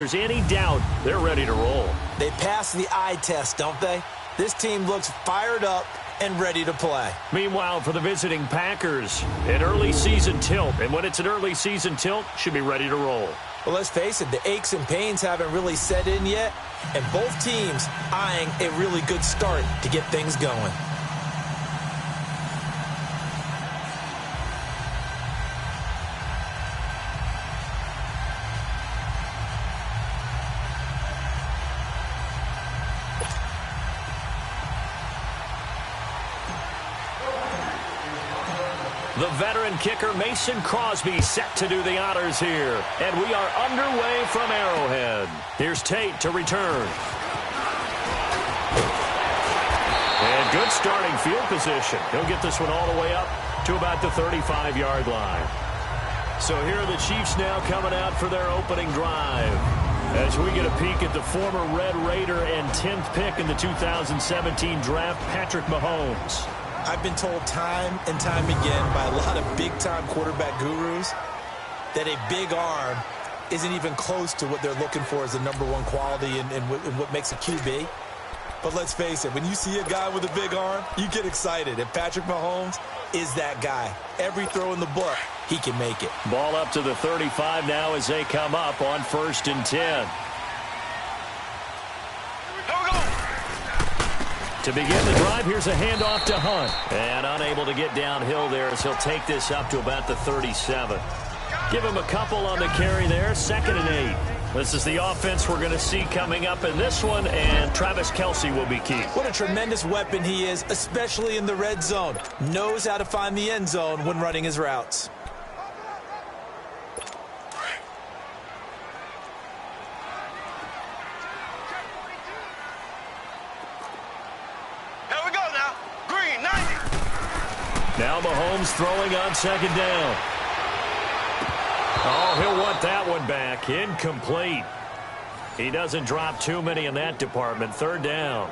There's any doubt they're ready to roll. They pass the eye test, don't they? This team looks fired up and ready to play. Meanwhile, for the visiting Packers, an early season tilt. And when it's an early season tilt, should be ready to roll. Well, let's face it, the aches and pains haven't really set in yet, and both teams eyeing a really good start to get things going. The veteran kicker Mason Crosby set to do the honors here. And we are underway from Arrowhead. Here's Tate to return. And good starting field position. He'll get this one all the way up to about the 35-yard line. So here are the Chiefs now coming out for their opening drive. As we get a peek at the former Red Raider and 10th pick in the 2017 draft, Patrick Mahomes. I've been told time and time again by a lot of big-time quarterback gurus that a big arm isn't even close to what they're looking for as the number one quality and what makes a QB. But let's face it, when you see a guy with a big arm, you get excited. And Patrick Mahomes is that guy. Every throw in the book, he can make it. Ball up to the 35 now as they come up on 1st and 10. To begin the drive, here's a handoff to Hunt. And unable to get downhill there as he'll take this up to about the 37. Give him a couple on the carry there, 2nd and 8. This is the offense we're going to see coming up in this one, and Travis Kelce will be key. What a tremendous weapon he is, especially in the red zone. Knows how to find the end zone when running his routes. Now Mahomes throwing on 2nd down. Oh, he'll want that one back. Incomplete. He doesn't drop too many in that department. 3rd down.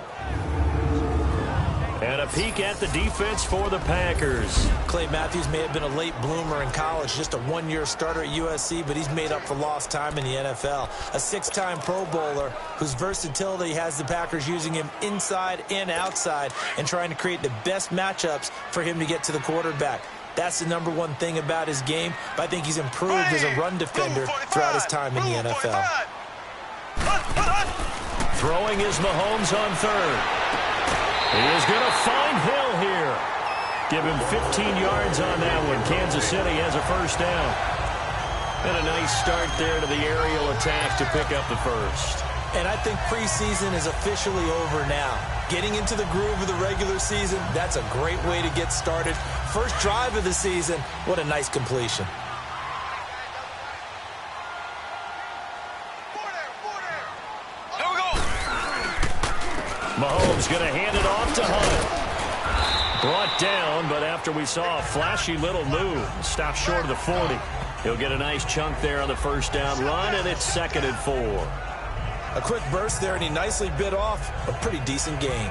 And a peek at the defense for the Packers. Clay Matthews may have been a late bloomer in college, just a one-year starter at USC, but he's made up for lost time in the NFL. A 6-time Pro Bowler whose versatility has the Packers using him inside and outside and trying to create the best matchups for him to get to the quarterback. That's the number one thing about his game, but I think he's improved as a run defender throughout his time in the NFL. Throwing is Mahomes on 3rd. He is going to find Hill here. Give him 15 yards on that one. Kansas City has a 1st down. And a nice start there to the aerial attack to pick up the 1st. And I think preseason is officially over now. Getting into the groove of the regular season, that's a great way to get started. First drive of the season, what a nice completion. Mahomes going to hand it off to Hunt. Brought down, but after we saw a flashy little move, stopped short of the 40. He'll get a nice chunk there on the 1st down run, and it's 2nd and 4. A quick burst there, and he nicely bit off a pretty decent gain.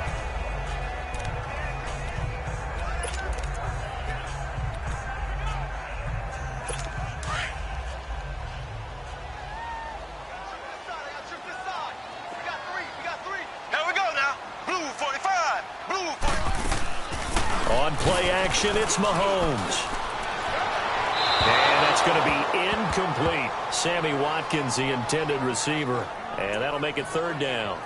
On play action, it's Mahomes. And that's going to be incomplete. Sammy Watkins, the intended receiver. And that'll make it 3rd down.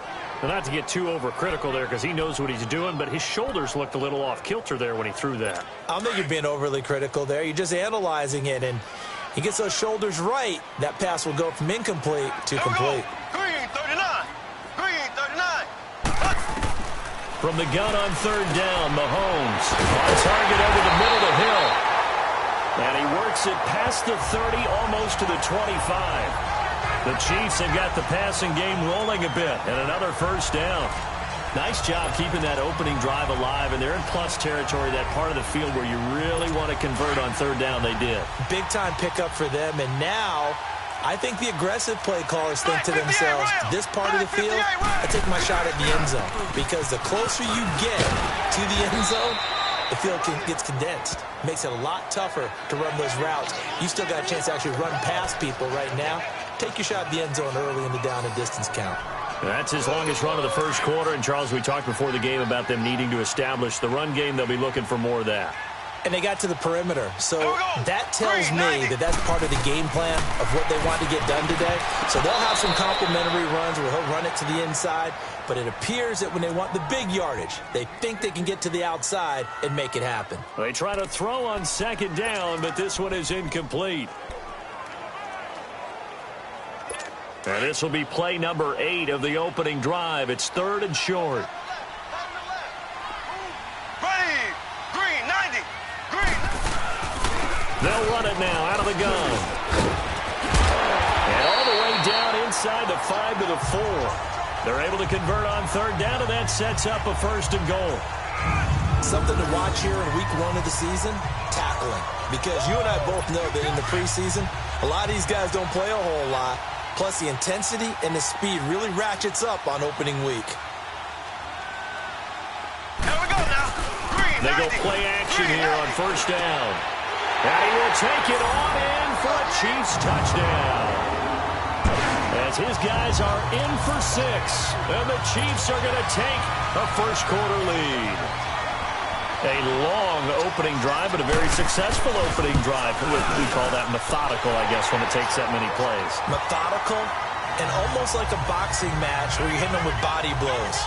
Now, not to get too overcritical there because he knows what he's doing, but his shoulders looked a little off kilter there when he threw that. I don't think you're being overly critical there. You're just analyzing it, and he gets those shoulders right. That pass will go from incomplete to complete. From the gun on 3rd down, Mahomes on target over the middle to Hill. And he works it past the 30, almost to the 25. The Chiefs have got the passing game rolling a bit, and another 1st down. Nice job keeping that opening drive alive, and they're in plus territory, that part of the field where you really want to convert on 3rd down. They did. Big-time pickup for them, and now I think the aggressive play callers think to themselves, this part of the field, I take my shot at the end zone. Because the closer you get to the end zone, the field gets condensed. Makes it a lot tougher to run those routes. You still got a chance to actually run past people right now. take your shot at the end zone early in the down and distance count. That's his longest run of the first quarter. And, Charles, we talked before the game about them needing to establish the run game. They'll be looking for more of that. And they got to the perimeter. So that tells me that that's part of the game plan of what they want to get done today. So they'll have some complimentary runs where he'll run it to the inside. But it appears that when they want the big yardage, they think they can get to the outside and make it happen. They try to throw on second down, but this one is incomplete. And this will be play number 8 of the opening drive. It's 3rd and short. They'll run it now out of the gun. And all the way down inside the 5 to the 4. They're able to convert on 3rd down, and that sets up a 1st and goal. Something to watch here in week 1 of the season, tackling. Because you and I both know that in the preseason, a lot of these guys don't play a whole lot. Plus, the intensity and the speed really ratchets up on opening week. Here we go now. They go play action here on 1st down. And he will take it on in for a Chiefs touchdown. As his guys are in for 6. And the Chiefs are going to take a first quarter lead. A long opening drive, but a very successful opening drive. We call that methodical, I guess, when it takes that many plays. Methodical and almost like a boxing match where you're hitting them with body blows.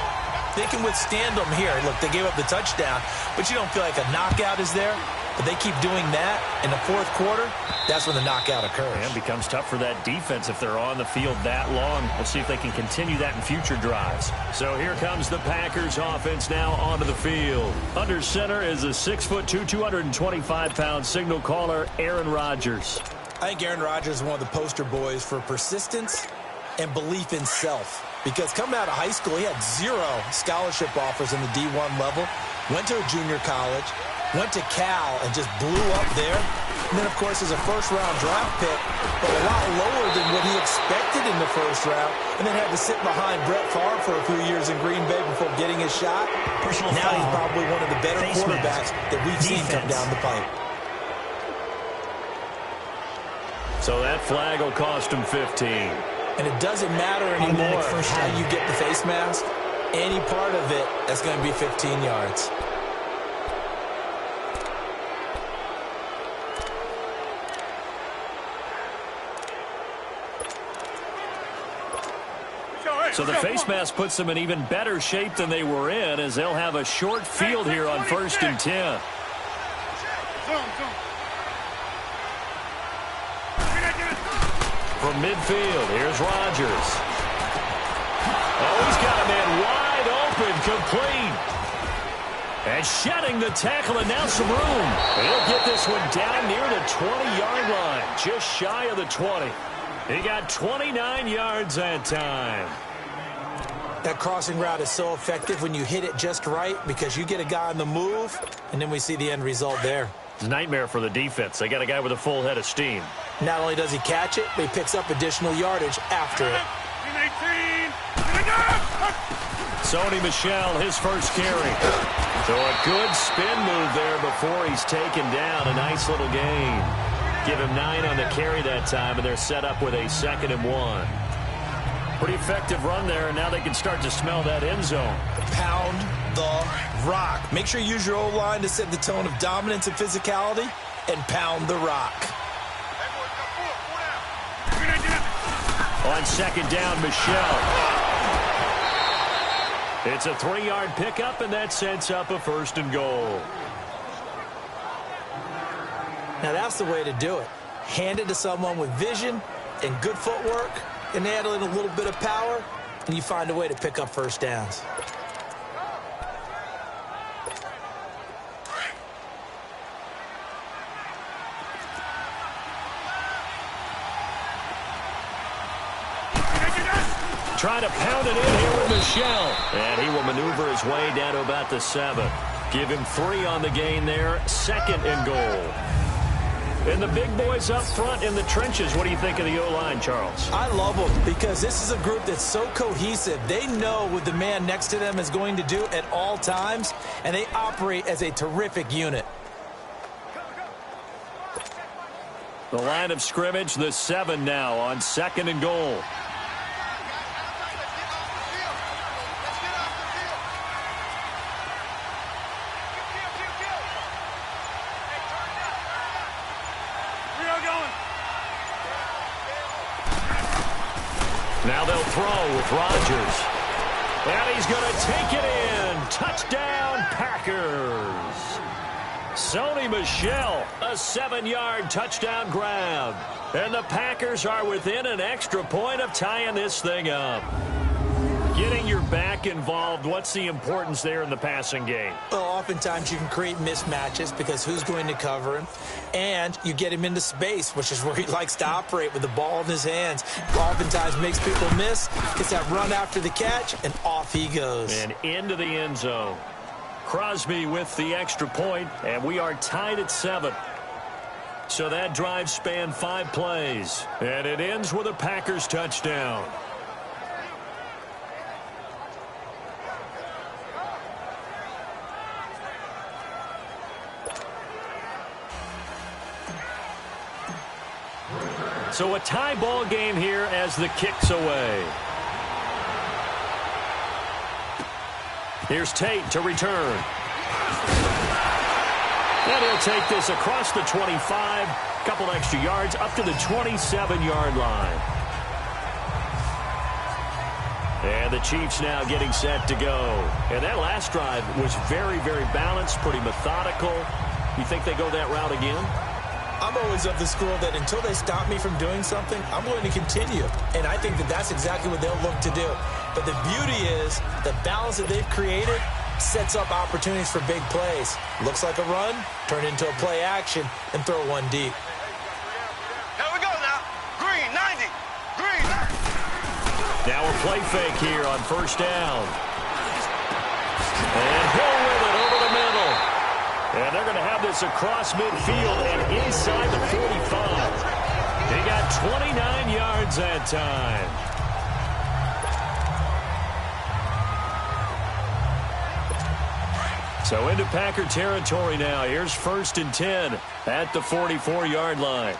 They can withstand them here. Look, they gave up the touchdown, but you don't feel like a knockout is there. But they keep doing that in the 4th quarter. That's when the knockout occurs. And it becomes tough for that defense if they're on the field that long. We'll see if they can continue that in future drives. So here comes the Packers offense now onto the field. Under center is a 6'2", 225-pound signal caller, Aaron Rodgers. I think Aaron Rodgers is one of the poster boys for persistence and belief in self. Because coming out of high school, he had 0 scholarship offers in the D1 level. Went to a junior college. Went to Cal and just blew up there. And then, of course, as a first-round draft pick, but a lot lower than what he expected in the first round. And then had to sit behind Brett Favre for a few years in Green Bay before getting his shot. Now he's probably one of the better quarterbacks that we've seen come down the pipe. So that flag will cost him 15. And it doesn't matter anymore how you get the face mask. Any part of it, that's going to be 15 yards. So the face mask puts them in even better shape than they were in, as they'll have a short field here on 1st and 10. From midfield, here's Rodgers. Oh, he's got a man wide open, complete. And shedding the tackle, and now some room. He'll get this one down near the 20-yard line, just shy of the 20. He got 29 yards that time. That crossing route is so effective when you hit it just right because you get a guy on the move, and then we see the end result there. Nightmare for the defense. They got a guy with a full head of steam. Not only does he catch it, but he picks up additional yardage after it. Sony Michel, his first carry. So a good spin move there before he's taken down. A nice little gain. Give him 9 on the carry that time, and they're set up with a 2nd and 1. Pretty effective run there, and now they can start to smell that end zone. Pound the rock. Make sure you use your O-line to set the tone of dominance and physicality, and pound the rock. On 2nd down, Michel. It's a 3-yard pickup, and that sets up a 1st and goal. Now that's the way to do it. Hand it to someone with vision and good footwork, and add in a little bit of power, and you find a way to pick up 1st downs. Trying to pound it in here with Michel. And he will maneuver his way down to about the 7. Give him 3 on the gain there. 2nd and goal. And the big boys up front in the trenches. What do you think of the O-line, Charles? I love them because this is a group that's so cohesive. They know what the man next to them is going to do at all times, and they operate as a terrific unit. The line of scrimmage, the 7 now on 2nd and goal. Now they'll throw with Rodgers. And he's going to take it in. Touchdown, Packers. Sony Michel, a 7-yard touchdown grab. And the Packers are within an extra point of tying this thing up. Getting your back involved, what's the importance there in the passing game? Well, oftentimes you can create mismatches because who's going to cover him? And you get him into space, which is where he likes to operate with the ball in his hands. Oftentimes makes people miss, gets that run after the catch, and off he goes. And into the end zone. Crosby with the extra point, and we are tied at 7. So that drive spanned 5 plays, and it ends with a Packers touchdown. So a tie ball game here as the kick's away. Here's Tate to return. And he'll take this across the 25. Couple extra yards up to the 27-yard line. And the Chiefs now getting set to go. And that last drive was very, very balanced, pretty methodical. You think they go that route again? I'm always of the school that until they stop me from doing something, I'm going to continue. And I think that that's exactly what they'll look to do. But the beauty is the balance that they've created sets up opportunities for big plays. Looks like a run, turn into a play action, and throw one deep. Here we go now. Green, 90. Green. Now a play fake here on 1st down. And Hill with it over the middle. And they're going to have this across midfield and inside the 45. They got 29 yards that time. So into Packer territory now. Here's 1st and 10 at the 44-yard line.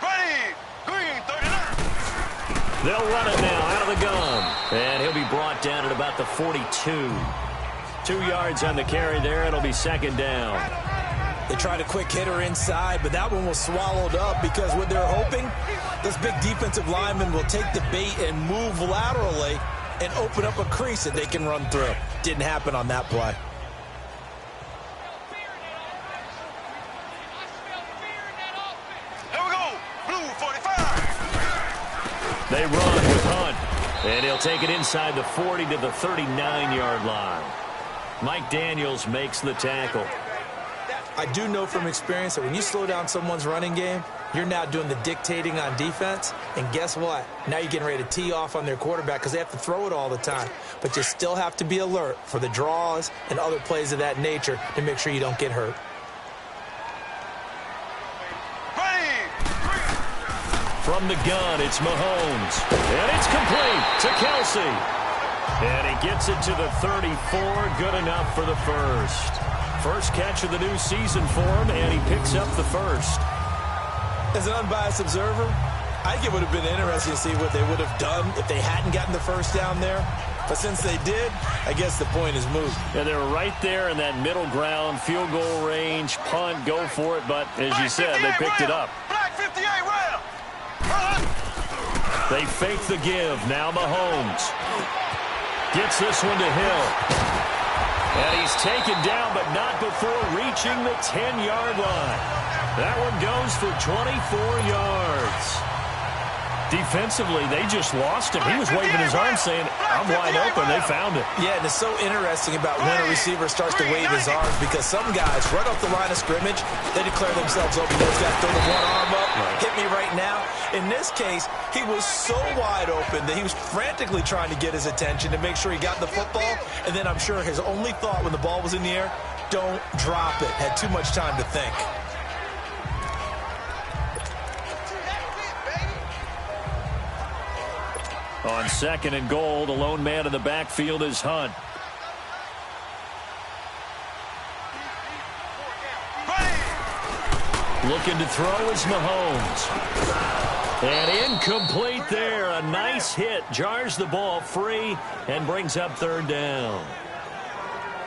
Ready. Green, 39. They'll run it now out of the gun. And he'll be brought down at about the 42. 2 yards on the carry there. It'll be 2nd down. They tried a quick hitter inside, but that one was swallowed up because what they're hoping, this big defensive lineman will take the bait and move laterally and open up a crease that they can run through. Didn't happen on that play. Here we go. Blue, 45. They run with Hunt. And he'll take it inside the 40 to the 39-yard line. Mike Daniels makes the tackle. I do know from experience that when you slow down someone's running game, you're now doing the dictating on defense. And guess what? Now you're getting ready to tee off on their quarterback because they have to throw it all the time. But you still have to be alert for the draws and other plays of that nature to make sure you don't get hurt. From the gun, it's Mahomes. And it's complete to Kelsey. And he gets it to the 34. Good enough for the first. First catch of the new season for him, and he picks up the first. As an unbiased observer, I think it would have been interesting to see what they would have done if they hadn't gotten the first down there. But since they did, I guess the point is moved. Yeah, they're right there in that middle ground, field goal range, punt, go for it. But as you said, they picked it up. Black 58 round. They fake the give. Now Mahomes gets this one to Hill. And he's taken down, but not before reaching the 10-yard line. That one goes for 24 yards. Defensively, they just lost him. He was waving his arm saying, I'm wide open. They found it. Yeah, and it's so interesting about when a receiver starts to wave his arms because some guys, right off the line of scrimmage, they declare themselves open. Those guys throw the one arm up, hit me right now. In this case, he was so wide open that he was frantically trying to get his attention to make sure he got the football. And then I'm sure his only thought when the ball was in the air, don't drop it. Had too much time to think. On 2nd and goal, the lone man in the backfield is Hunt. Looking to throw is Mahomes. And incomplete there. A nice hit. Jars the ball free and brings up third down.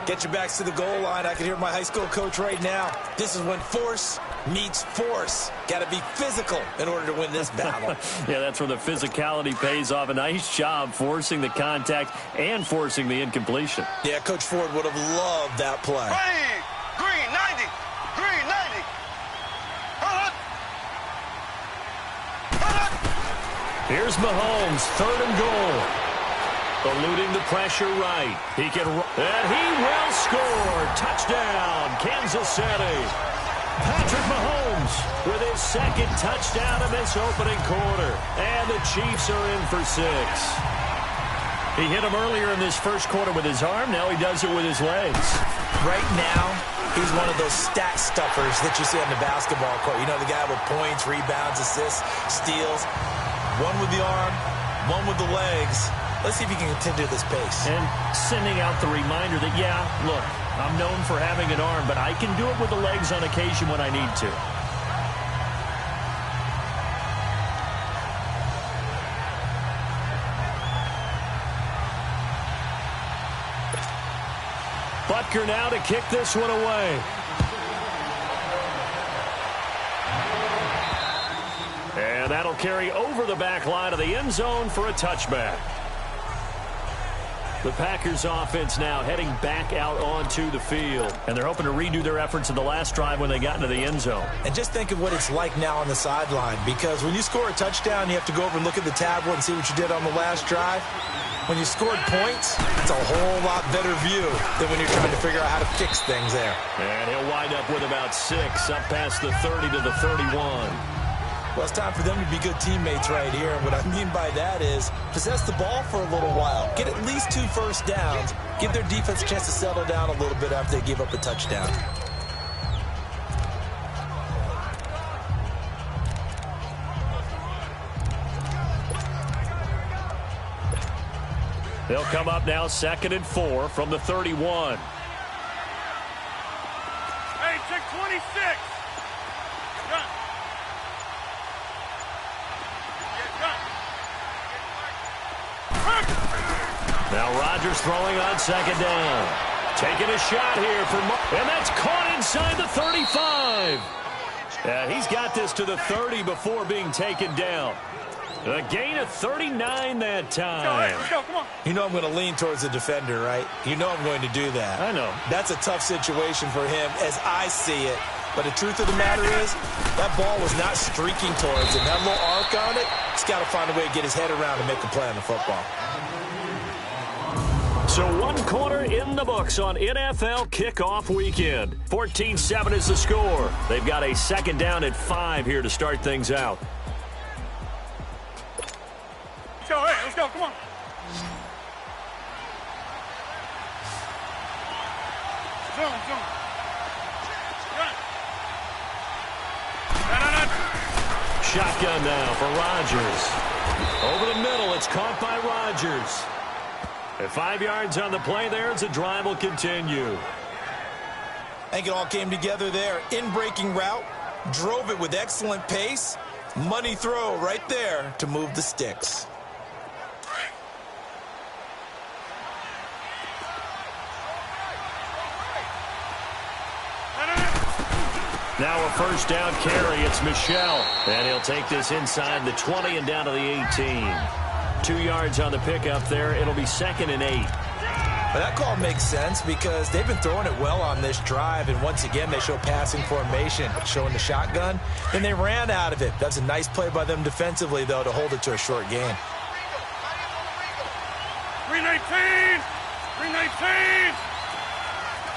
Get your backs to the goal line. I can hear my high school coach right now. This is when force meets force. Got to be physical in order to win this battle. Yeah, that's where the physicality pays off. A nice job forcing the contact and forcing the incompletion. Yeah, Coach Ford would have loved that play. Ready. Green 90. Green 90. Here's Mahomes, third and goal. Eluding the pressure right. He can run, and he will score. Touchdown, Kansas City. Patrick Mahomes with his second touchdown in this opening quarter. And the Chiefs are in for 6. He hit him earlier in this first quarter with his arm. Now he does it with his legs. Right now, he's one of those stat stuffers that you see on the basketball court. You know, the guy with points, rebounds, assists, steals. One with the arm, one with the legs. Let's see if he can continue this pace. And sending out the reminder that, yeah, look, I'm known for having an arm, but I can do it with the legs on occasion when I need to. Butker now to kick this one away. And that'll carry over the back line of the end zone for a touchback. The Packers offense now heading back out onto the field. And they're hoping to redo their efforts in the last drive when they got into the end zone. And just think of what it's like now on the sideline. Because when you score a touchdown, you have to go over and look at the tablet and see what you did on the last drive. When you scored points, it's a whole lot better view than when you're trying to figure out how to fix things there. And he'll wind up with about 6, up past the 30 to the 31. Well, it's time for them to be good teammates right here. And what I mean by that is possess the ball for a little while. Get at least 2 first downs. Give their defense a chance to settle down a little bit after they give up a touchdown. They'll come up now 2nd and 4 from the 31. Hey, check 26. Run. Now Rodgers throwing on 2nd down. Taking a shot here for and that's caught inside the 35. He's got this to the 30 before being taken down. A gain of 39 that time. Let's go, come on. You know I'm going to lean towards the defender, right? You know I'm going to do that. I know. That's a tough situation for him as I see it. But the truth of the matter is, that ball was not streaking towards him. That little arc on it, he's got to find a way to get his head around and make a play on the football. So 1 quarter in the books on NFL kickoff weekend. 14-7 is the score. They've got a 2nd down at 5 here to start things out. Let's go, hey, let's go, come on. Zoom. Run. Shotgun now for Rodgers. Over the middle, it's caught by Rodgers. At 5 yards on the play there, as the drive will continue. I think it all came together there. In-breaking route, drove it with excellent pace. Money throw right there to move the sticks. Now a 1st down carry. It's Michel. And he'll take this inside the 20 and down to the 18. 2 yards on the pickup there. It'll be 2nd and 8. But that call makes sense because they've been throwing it well on this drive. And once again, they show passing formation, showing the shotgun. Then they ran out of it. That's a nice play by them defensively, though, to hold it to a short gain. 319. 319.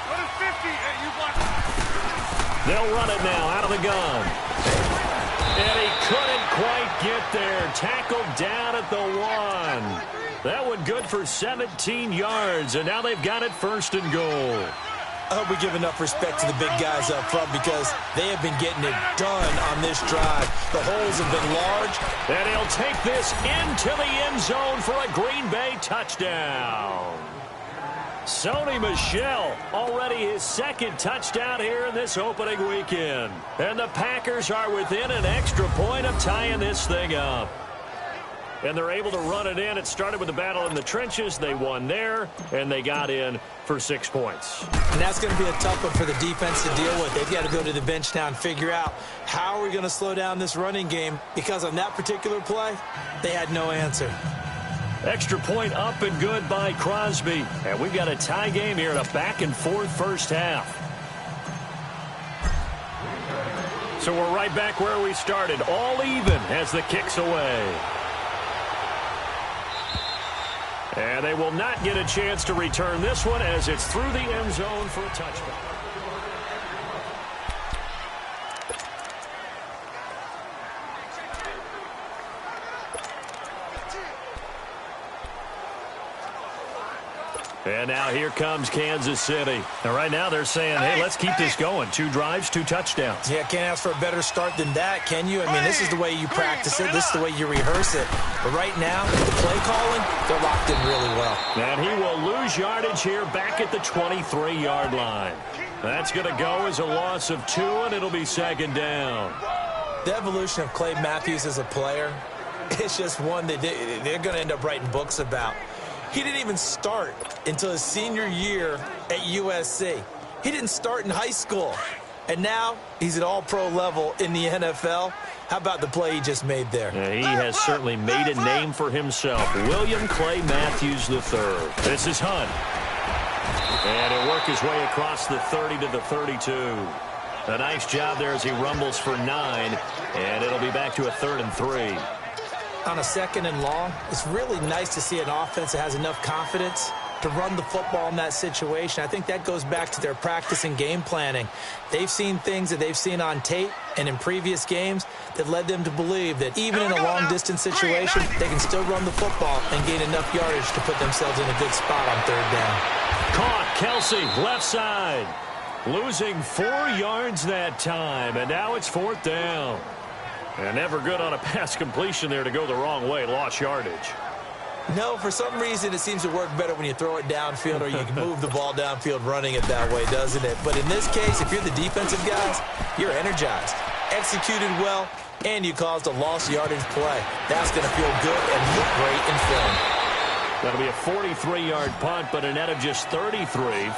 What is 50? Hey, you block. They'll run it now out of the gun. And he couldn't quite get there. Tackled down at the 1. That one good for 17 yards. And now they've got it 1st and goal. I hope we give enough respect to the big guys up front because they have been getting it done on this drive. The holes have been large. And he'll take this into the end zone for a Green Bay touchdown. Sony Michel, already his second touchdown here in this opening weekend. And the Packers are within an extra point of tying this thing up. And they're able to run it in. It started with the battle in the trenches. They won there, and they got in for 6 points. And that's going to be a tough one for the defense to deal with. They've got to go to the bench now and figure out how are we going to slow down this running game, because on that particular play, they had no answer. Extra point up and good by Crosby. And we've got a tie game here in a back-and-forth first half. So we're right back where we started, all even as the kick's away. And they will not get a chance to return this one as it's through the end zone for a touchdown. And now here comes Kansas City. And right now they're saying, hey, let's keep this going. 2 drives, 2 touchdowns. Yeah, can't ask for a better start than that, can you? I mean, this is the way you practice it. This is the way you rehearse it. But right now, the play calling, they're locked in really well. And he will lose yardage here back at the 23-yard line. That's going to go as a loss of 2, and it'll be second down. The evolution of Clay Matthews as a player, it's just one that they're going to end up writing books about. He didn't even start until his senior year at USC. He didn't start in high school. And now he's at all-pro level in the NFL. How about the play he just made there? Yeah, he has certainly made a name for himself. William Clay Matthews III. This is Hunt. And he'll work his way across the 30 to the 32. A nice job there as he rumbles for 9. And it'll be back to a 3rd and 3. On a 2nd and long, it's really nice to see an offense that has enough confidence to run the football in that situation. I think that goes back to their practice and game planning. They've seen things that they've seen on tape and in previous games that led them to believe that even in a long-distance situation, they can still run the football and gain enough yardage to put themselves in a good spot on 3rd down. Caught, Kelsey, left side. Losing 4 yards that time, and now it's 4th down. And never good on a pass completion there to go the wrong way. Lost yardage. No, for some reason it seems to work better when you throw it downfield or you can move the ball downfield running it that way, doesn't it? But in this case, if you're the defensive guys, you're energized, executed well, and you caused a lost yardage play. That's going to feel good and look great in film. That'll be a 43-yard punt, but a net of just 33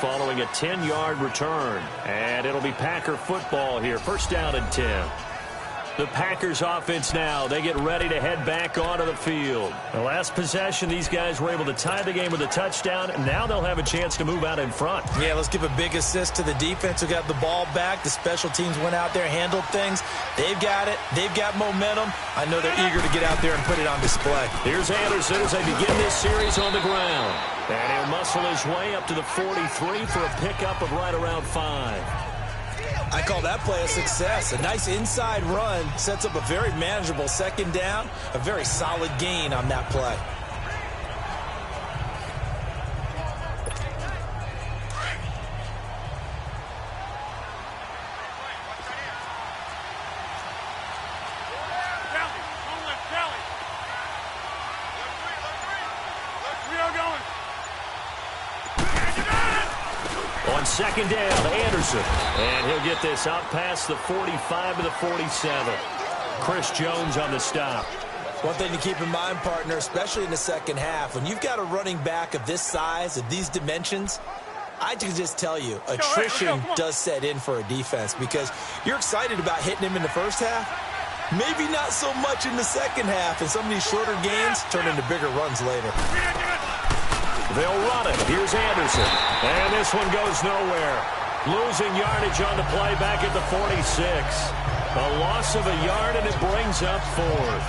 following a 10-yard return. And it'll be Packer football here. 1st down and 10. The Packers offense now, they get ready to head back onto the field. The last possession, these guys were able to tie the game with a touchdown, and now they'll have a chance to move out in front. Yeah, let's give a big assist to the defense who got the ball back. The special teams went out there, handled things. They've got it. They've got momentum. I know they're eager to get out there and put it on display. Here's Anderson as they begin this series on the ground. And he'll muscle his way up to the 43 for a pickup of right around 5. I call that play a success. A nice inside run sets up a very manageable 2nd down, a very solid gain on that play. On 2nd down, Anderson. And he'll get this out past the 45 to the 47. Chris Jones on the stop. One thing to keep in mind, partner, especially in the second half, when you've got a running back of this size, of these dimensions, I can just tell you, attrition does set in for a defense because you're excited about hitting him in the first half. Maybe not so much in the second half, and some of these shorter gains turn into bigger runs later. They'll run it. Here's Anderson. And this one goes nowhere. Losing yardage on the play back at the 46. A loss of a yard, and it brings up 4th.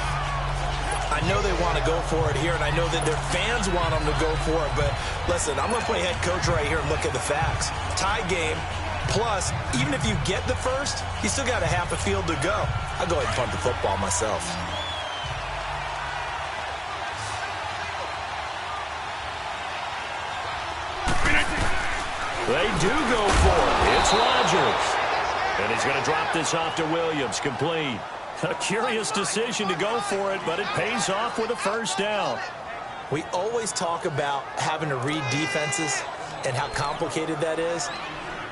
I know they want to go for it here, and I know that their fans want them to go for it. But listen, I'm going to play head coach right here and look at the facts. Tie game, plus, even if you get the first, you still got a half a field to go. I'll go ahead and punt the football myself. They do go for it. It's Rodgers. And he's going to drop this off to Williams. Complete. A curious decision to go for it, but it pays off with a 1st down. We always talk about having to read defenses. and how complicated that is?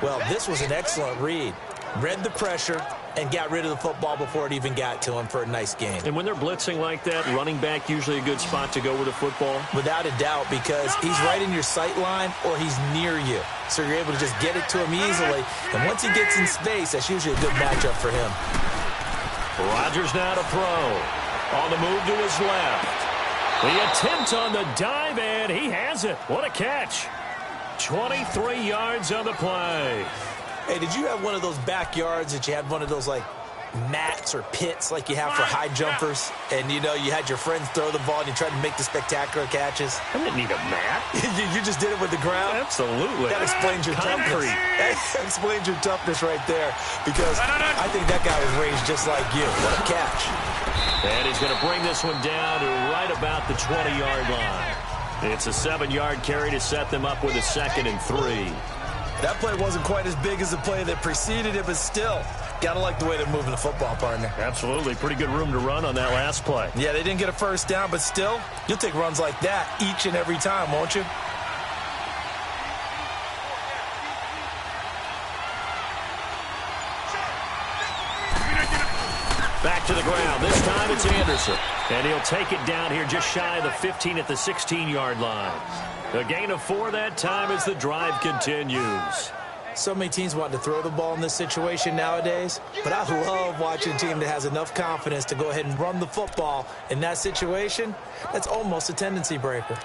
Well, this was an excellent read. Read the pressure and got rid of the football before it even got to him for a nice gain. And when they're blitzing like that, running back usually a good spot to go with the football? Without a doubt, because he's right in your sight line or he's near you. So you're able to just get it to him easily. And once he gets in space, that's usually a good matchup for him. Rodgers now to throw. On the move to his left. The attempt on the dive, and he has it. What a catch. 23 yards on the play. Hey, did you have one of those backyards that you had one of those, like, mats or pits like you have for high jumpers? And, you know, you had your friends throw the ball and you tried to make the spectacular catches? I didn't need a mat. You just did it with the ground? Absolutely. That explains your toughness. That explains your toughness right there, because I think that guy was raised just like you. What a catch. And he's going to bring this one down to right about the 20-yard line. It's a 7-yard carry to set them up with a 2nd and 3. That play wasn't quite as big as the play that preceded it, but still, got to like the way they're moving the football, partner. Absolutely. Pretty good room to run on that last play. Yeah, they didn't get a first down, but still, you'll take runs like that each and every time, won't you? Back to the ground. This time it's Anderson. And he'll take it down here just shy of the 15 at the 16-yard line. A gain of 4 that time as the drive continues. So many teams want to throw the ball in this situation nowadays, but I love watching a team that has enough confidence to go ahead and run the football in that situation. That's almost a tendency breaker.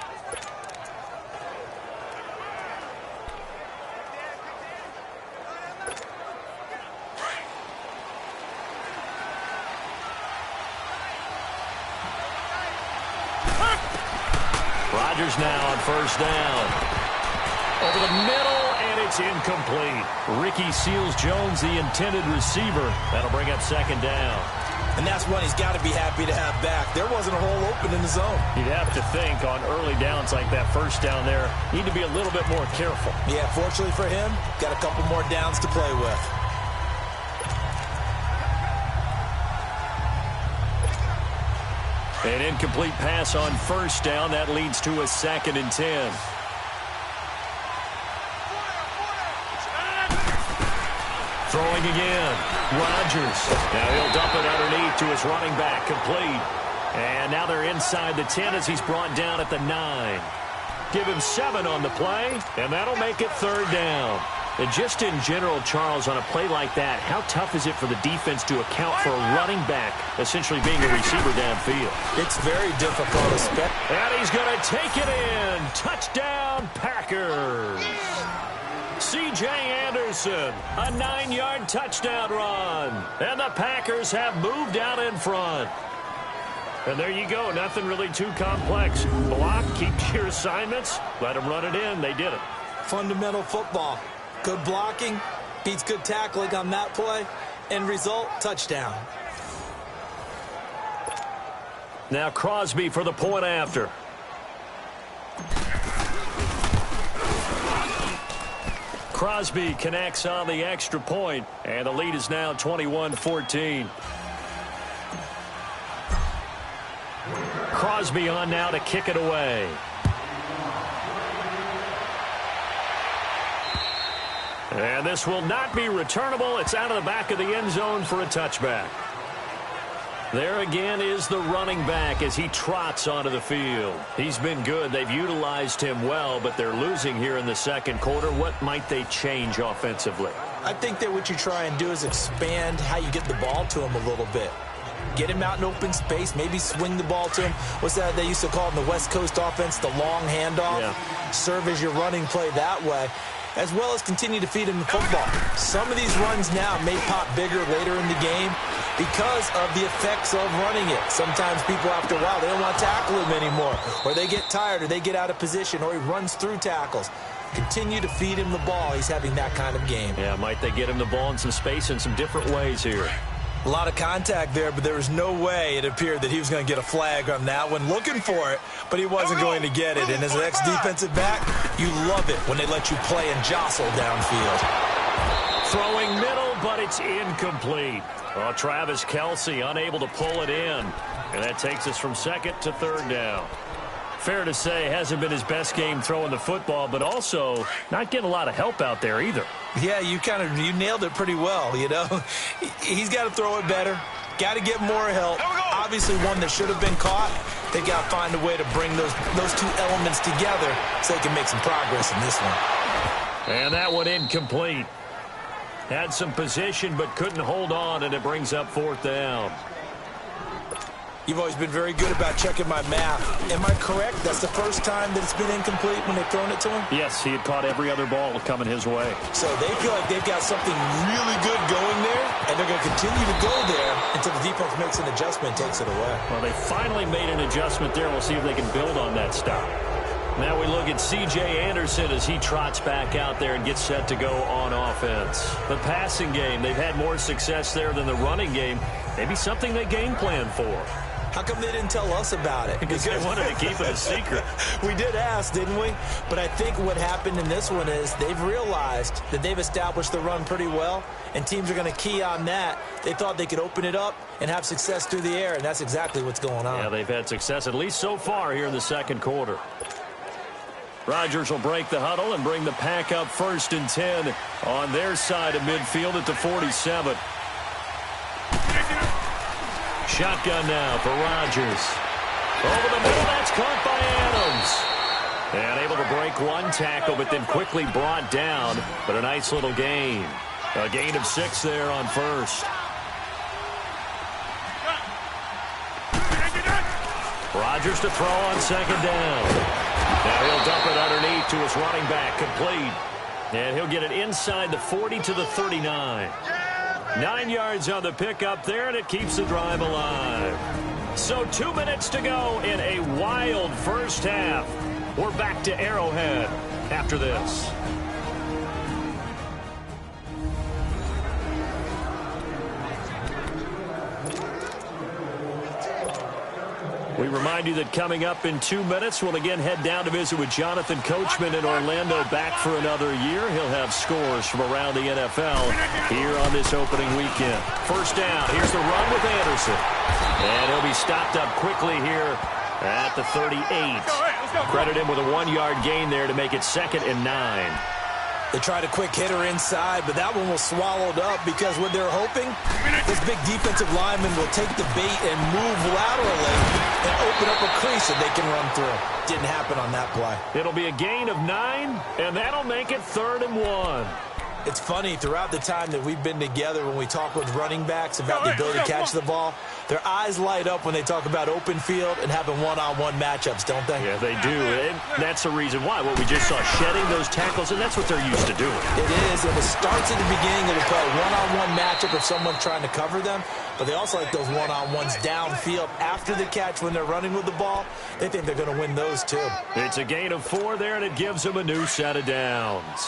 Rodgers now on first down. Over the middle, and it's incomplete. Ricky Seals-Jones, the intended receiver. That'll bring up 2nd down. And that's one he's got to be happy to have back. There wasn't a hole open in the zone. You'd have to think on early downs like that first down there, need to be a little bit more careful. Yeah, fortunately for him, got a couple more downs to play with. An incomplete pass on first down. That leads to a 2nd and 10. Throwing again. Rodgers. Now he'll dump it underneath to his running back. Complete. And now they're inside the 10 as he's brought down at the 9. Give him 7 on the play, and that'll make it 3rd down. And just in general, Charles, on a play like that, how tough is it for the defense to account for a running back essentially being a receiver downfield? It's very difficult, and he's going to take it in. Touchdown, Packers. C.J. Anderson, a 9-yard touchdown run. And the Packers have moved out in front. And there you go. Nothing really too complex. Block, keep your assignments, let them run it in. They did it. Fundamental football. Good blocking, beats good tackling on that play. End result, touchdown. Now Crosby for the point after. Crosby connects on the extra point, and the lead is now 21-14. Crosby on now to kick it away. And this will not be returnable. It's out of the back of the end zone for a touchback. There again is the running back as he trots onto the field. He's been good. They've utilized him well, but they're losing here in the 2nd quarter. What might they change offensively? I think that what you try and do is expand how you get the ball to him a little bit. Get him out in open space, maybe swing the ball to him. What's that they used to call in the West Coast offense, the long handoff? Yeah. Serve as your running play that way, as well as continue to feed him the football. Some of these runs now may pop bigger later in the game because of the effects of running it. Sometimes people, after a while, they don't want to tackle him anymore, or they get tired, or they get out of position, or he runs through tackles. Continue to feed him the ball. He's having that kind of game. Yeah, might they get him the ball in some space in some different ways here. A lot of contact there, but there was no way it appeared that he was going to get a flag on that one. Looking for it, but he wasn't going to get it. And as an ex-defensive back, you love it when they let you play and jostle downfield. Throwing middle, but it's incomplete. Well, Travis Kelce unable to pull it in. And that takes us from 2nd to 3rd down. Fair to say, hasn't been his best game throwing the football, but also not getting a lot of help out there either. Yeah, you nailed it pretty well, you know. He's got to throw it better. Got to get more help. Obviously, one that should have been caught. They got to find a way to bring those two elements together so they can make some progress in this one. And that one incomplete. Had some position but couldn't hold on, and it brings up 4th down. You've always been very good about checking my math. Am I correct? That's the first time that it's been incomplete when they've thrown it to him? Yes, he had caught every other ball coming his way. So they feel like they've got something really good going there, and they're going to continue to go there until the defense makes an adjustment and takes it away. Well, they finally made an adjustment there. We'll see if they can build on that stop. Now we look at C.J. Anderson as he trots back out there and gets set to go on offense. The passing game, they've had more success there than the running game. Maybe something they game plan for. How come they didn't tell us about it? Because they wanted to keep it a secret. We did ask, didn't we? But I think what happened in this one is they've realized that they've established the run pretty well, and teams are going to key on that. They thought they could open it up and have success through the air, and that's exactly what's going on. Yeah, they've had success, at least so far here in the second quarter. Rodgers will break the huddle and bring the pack up 1st and 10 on their side of midfield at the 47. Shotgun now for Rodgers. Over the middle, that's caught by Adams. And able to break one tackle, but then quickly brought down. But a nice little gain. A gain of 6 there on 1st. Rodgers to throw on 2nd down. Now he'll dump it underneath to his running back, complete. And he'll get it inside the 40 to the 39. 9 yards on the pickup there, and it keeps the drive alive. So 2 minutes to go in a wild first half. We're back to Arrowhead after this. We remind you that coming up in 2 minutes, we'll again head down to visit with Jonathan Coachman in Orlando, back for another year. He'll have scores from around the NFL here on this opening weekend. First down, here's the run with Anderson. And he'll be stopped up quickly here at the 38. Credit him with a 1-yard gain there to make it 2nd and 9. They tried a quick hitter inside, but that one was swallowed up because what they're hoping, this big defensive lineman will take the bait and move laterally and open up a crease that they can run through. Didn't happen on that play. It'll be a gain of 9, and that'll make it 3rd and 1. It's funny, throughout the time that we've been together, when we talk with running backs about the ability to catch the ball, their eyes light up when they talk about open field and having one-on-one matchups, don't they? Yeah, they do. And that's the reason why. What we just saw, shedding those tackles, and that's what they're used to doing. It is, and it starts at the beginning of the play. One-on-one matchup if someone's trying to cover them, but they also like those one-on-ones downfield after the catch when they're running with the ball. They think they're going to win those, too. It's a gain of 4 there, and it gives them a new set of downs.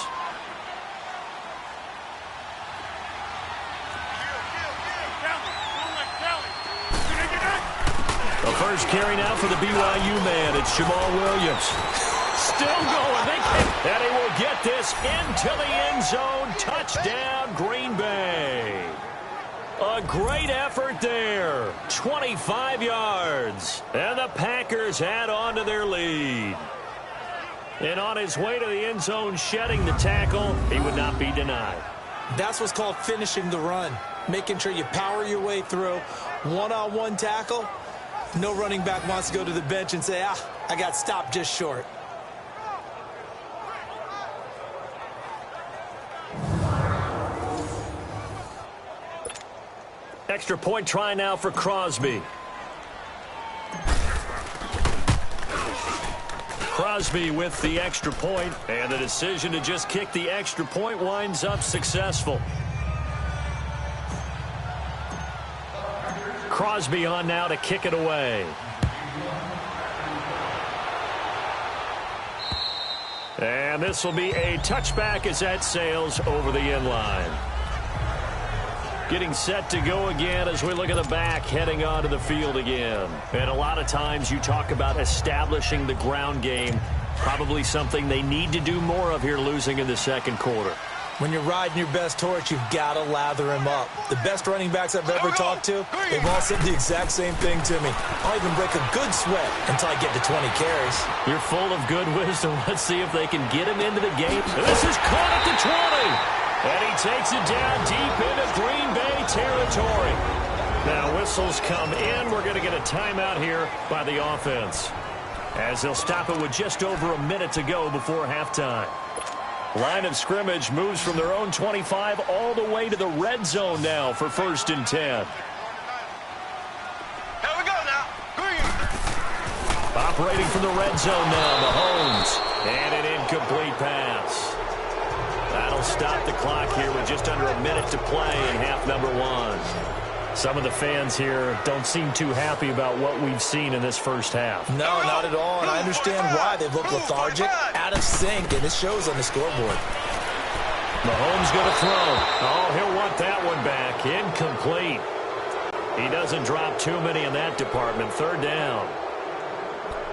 The first carry now for the BYU man. It's Jamal Williams. Still going. And he will get this into the end zone. Touchdown, Green Bay. A great effort there. 25 yards. And the Packers add on to their lead. And on his way to the end zone, shedding the tackle, he would not be denied. That's what's called finishing the run. Making sure you power your way through. One-on-one tackle. No running back wants to go to the bench and say, I got stopped just short. Extra point try now for Crosby. Crosby with the extra point, and the decision to just kick the extra point winds up successful. Crosby on now to kick it away. And this will be a touchback as that sails over the end line. Getting set to go again as we look at the back heading onto the field again. And a lot of times you talk about establishing the ground game. Probably something they need to do more of here losing in the second quarter. When you're riding your best horse, you've got to lather him up. The best running backs I've ever talked to, they've all said the exact same thing to me. I'll even break a good sweat until I get to 20 carries. You're full of good wisdom. Let's see if they can get him into the game. This is caught at the 20. And he takes it down deep into Green Bay territory. Now whistles come in. We're going to get a timeout here by the offense, as they'll stop it with just over a minute to go before halftime. Line of scrimmage moves from their own 25 all the way to the red zone now for 1st and 10. Here we go now. Green. Operating from the red zone now, Mahomes. And an incomplete pass. That'll stop the clock here with just under a minute to play in half number 1. Some of the fans here don't seem too happy about what we've seen in this first half. No, not at all, and I understand why. They've looked lethargic, out of sync, and it shows on the scoreboard. Mahomes going to throw. Oh, he'll want that one back. Incomplete. He doesn't drop too many in that department. 3rd down.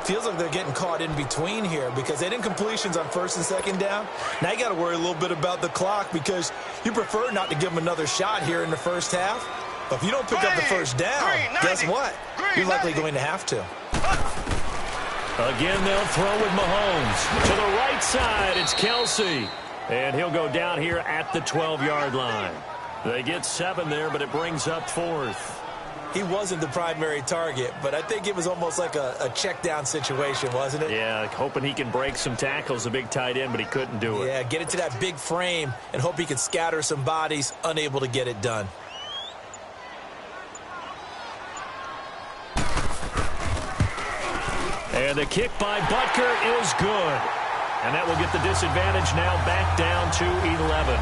Feels like they're getting caught in between here because they didn't completions on 1st and 2nd down. Now you got to worry a little bit about the clock because you prefer not to give them another shot here in the first half. But if you don't pick up the first down, guess what? You're likely going to have to. Again, they'll throw with Mahomes. To the right side, it's Kelsey. And he'll go down here at the 12-yard line. They get 7 there, but it brings up 4th. He wasn't the primary target, but I think it was almost like a check down situation, wasn't it? Yeah, hoping he can break some tackles, a big tight end, but he couldn't do it. Yeah, get it to that big frame and hope he can scatter some bodies, unable to get it done. And the kick by Butker is good. And that will get the disadvantage now back down to 11.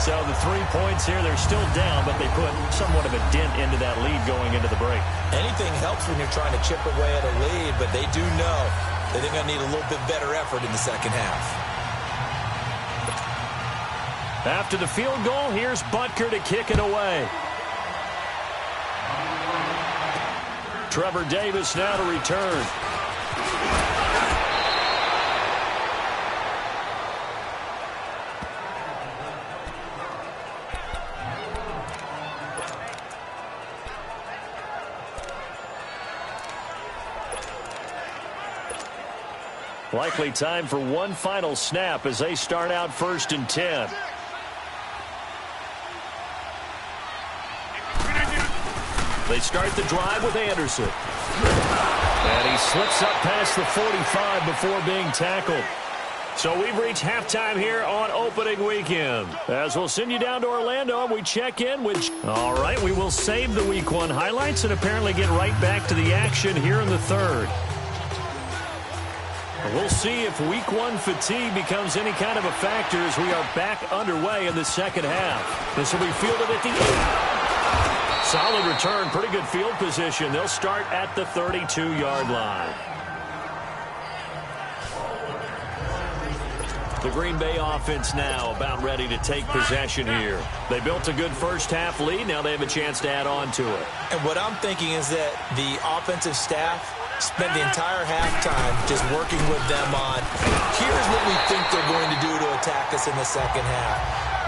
So the 3 points here, they're still down, but they put somewhat of a dent into that lead going into the break. Anything helps when you're trying to chip away at a lead, but they do know that they're going to need a little bit better effort in the second half. After the field goal, here's Butker to kick it away. Trevor Davis now to return. Likely time for one final snap as they start out 1st and 10. They start the drive with Anderson. And he slips up past the 45 before being tackled. So we've reached halftime here on opening weekend. As we'll send you down to Orlando and we check in with... All right, we will save the Week 1 highlights and apparently get right back to the action here in the 3rd. We'll see if Week 1 fatigue becomes any kind of a factor as we are back underway in the second half. This will be fielded at the 8. Solid return, pretty good field position. They'll start at the 32-yard line. The Green Bay offense now about ready to take possession here. They built a good first half lead. Now they have a chance to add on to it. And what I'm thinking is that the offensive staff spend the entire halftime just working with them on, here's what we think they're going to do to attack us in the second half.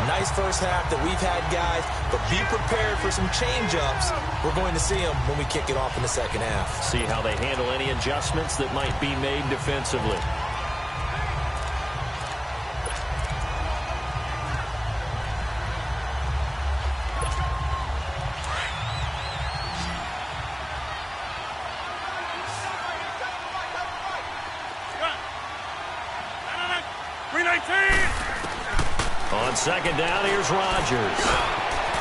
Nice first half that we've had, guys, but be prepared for some change-ups. We're going to see them when we kick it off in the second half. See how they handle any adjustments that might be made defensively. On second down, here's Rodgers.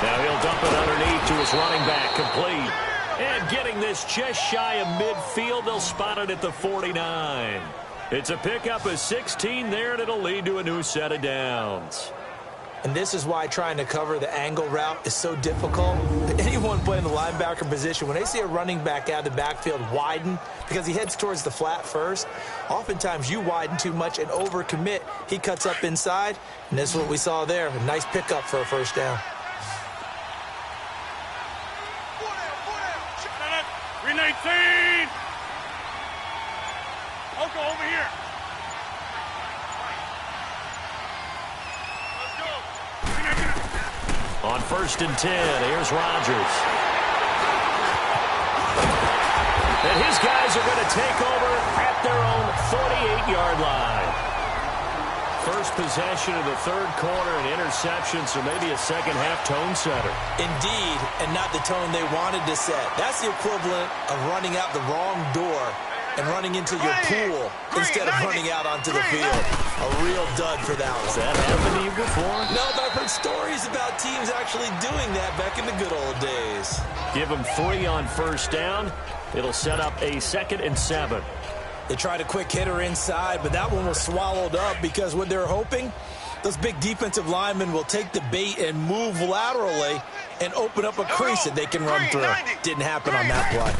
Now he'll dump it underneath to his running back, complete. And getting this just shy of midfield, they'll spot it at the 49. It's a pickup of 16 there, and it'll lead to a new set of downs. And this is why trying to cover the angle route is so difficult. Anyone playing the linebacker position, when they see a running back out of the backfield widen because he heads towards the flat first, oftentimes you widen too much and overcommit. He cuts up inside, and this is what we saw there. A nice pickup for a first down. 319. Oko over here. Let's go. On 1st and 10, here's Rodgers. And his guys are going to take over at their own 48-yard line. First possession of the third quarter, an interception, so maybe a second-half tone setter. Indeed, and not the tone they wanted to set. That's the equivalent of running out the wrong door and running into your pool instead of running out onto the field. A real dud for that one. Has that happened to you before? No, but I've heard stories about teams actually doing that back in the good old days. Give them 3 on 1st down. It'll set up a 2nd and 7. They tried a quick hitter inside, but that one was swallowed up because what they're hoping, those big defensive linemen will take the bait and move laterally and open up a crease that they can run through. Didn't happen on that play.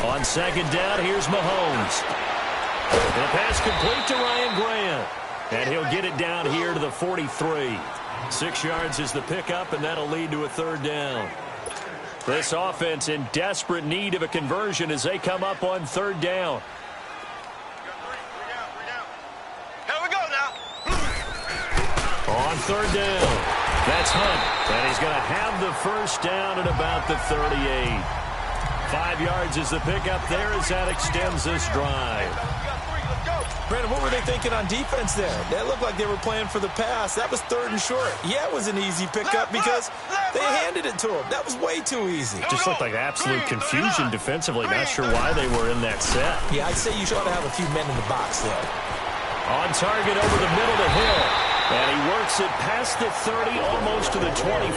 On 2nd down, here's Mahomes. And a pass complete to Ryan Grant. And he'll get it down here to the 43. 6 yards is the pickup, and that'll lead to a 3rd down. This offense in desperate need of a conversion as they come up on 3rd down. Here we go now. On 3rd down, that's Hunt. And he's going to have the 1st down at about the 38. 5 yards is the pickup there as that extends this drive. Brandon, what were they thinking on defense there? That looked like they were playing for the pass. That was 3rd and short. Yeah, it was an easy pickup because they handed it to him. That was way too easy. Just looked like absolute confusion defensively. Not sure why they were in that set. Yeah, I'd say you should have a few men in the box there. On target over the middle to Hill. And he works it past the 30, almost to the 25.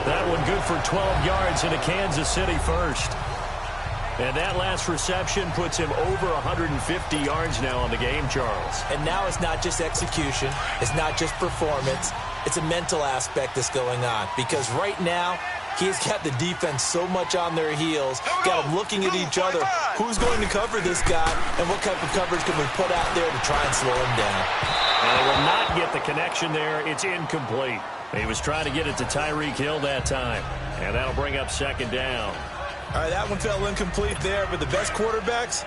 That one good for 12 yards into Kansas City first. And that last reception puts him over 150 yards now on the game, Charles. And now it's not just execution. It's not just performance. It's a mental aspect that's going on. Because right now, he's got the defense so much on their heels, got them looking at each other. Who's going to cover this guy, and what type of coverage can we put out there to try and slow him down? And they will not get the connection there. It's incomplete. He was trying to get it to Tyreek Hill that time. And that'll bring up 2nd down. All right, that one fell incomplete there, but the best quarterbacks,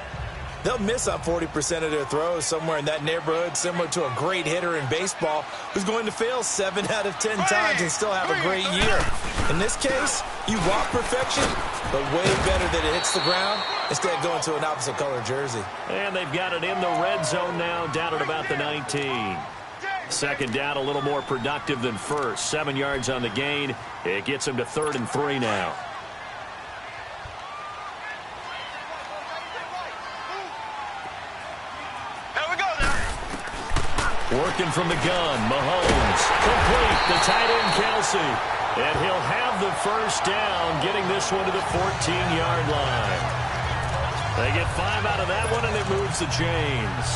they'll miss on 40% of their throws somewhere in that neighborhood, similar to a great hitter in baseball who's going to fail 7 out of 10 times and still have a great year. In this case, you want perfection, but way better that it hits the ground instead of going to an opposite color jersey. And they've got it in the red zone now, down at about the 19. 2nd down, a little more productive than first. 7 yards on the gain. It gets them to 3rd and 3 now. Working from the gun, Mahomes. Complete, the tight end, Kelsey. And he'll have the 1st down, getting this one to the 14-yard line. They get 5 out of that one, and it moves the chains.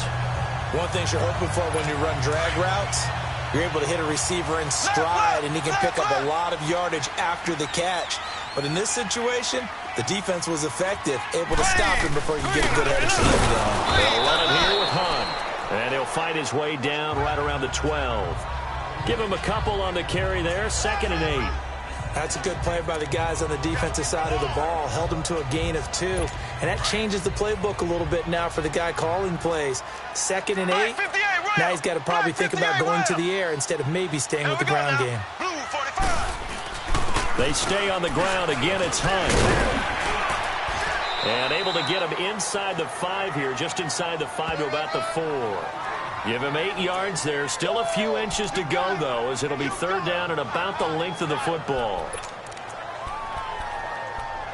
One thing you're hoping for when you run drag routes, you're able to hit a receiver in stride, and he can pick up a lot of yardage after the catch. But in this situation, the defense was effective, able to stop him before you get a good head of steam going. They'll run it here with Hunt. And he'll fight his way down right around the 12. Give him a couple on the carry there. 2nd and 8. That's a good play by the guys on the defensive side of the ball. Held him to a gain of 2. And that changes the playbook a little bit now for the guy calling plays. 2nd and 8. Now he's got to probably think about going to the air instead of maybe staying with the ground game. They stay on the ground. Again, it's Hunt. And able to get him inside the 5 here, just inside the 5 to about the 4. Give him 8 yards there. Still a few inches to go, though, as it'll be 3rd down and about the length of the football.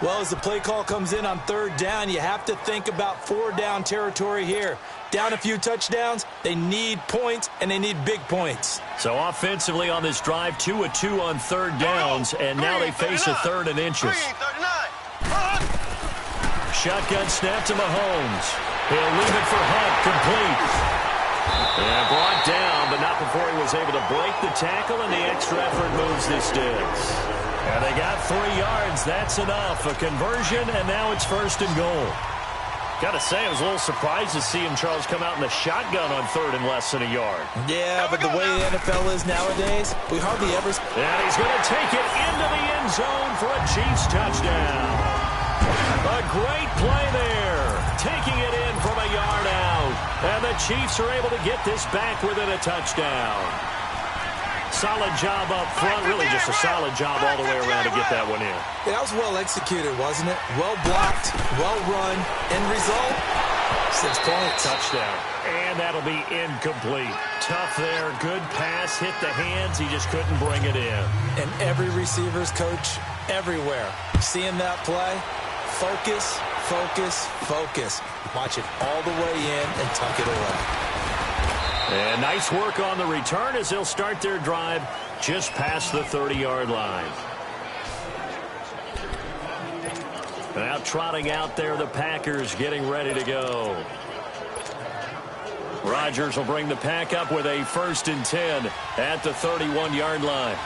Well, as the play call comes in on 3rd down, you have to think about 4-down territory here. Down a few touchdowns, they need points, and they need big points. So offensively on this drive, 2 of 2 on 3rd downs, and now they face a 3rd and inches. Shotgun snap to Mahomes. He'll leave it for Hunt, complete. And brought down, but not before he was able to break the tackle, and the extra effort moves the sticks. And they got 3 yards. That's enough. A conversion, and now it's 1st and goal. Got to say, I was a little surprised to see him, Charles, come out in the shotgun on 3rd and less than a yard. Yeah, but the way the NFL is nowadays, we hardly ever... And he's going to take it into the end zone for a Chiefs touchdown. A great play there, taking it in from a yard out. And the Chiefs are able to get this back within a touchdown. Solid job up front. Really just a solid job all the way around to get that one in. Yeah, that was well executed, wasn't it? Well blocked, well run. End result, 6 points. Touchdown. And that'll be incomplete. Tough there. Good pass. Hit the hands. He just couldn't bring it in. And every receiver's coach everywhere, seeing that play, focus, focus, focus. Watch it all the way in and tuck it away. And nice work on the return as they'll start their drive just past the 30-yard line. Now trotting out there, the Packers getting ready to go. Rodgers will bring the pack up with a 1st and 10 at the 31-yard line.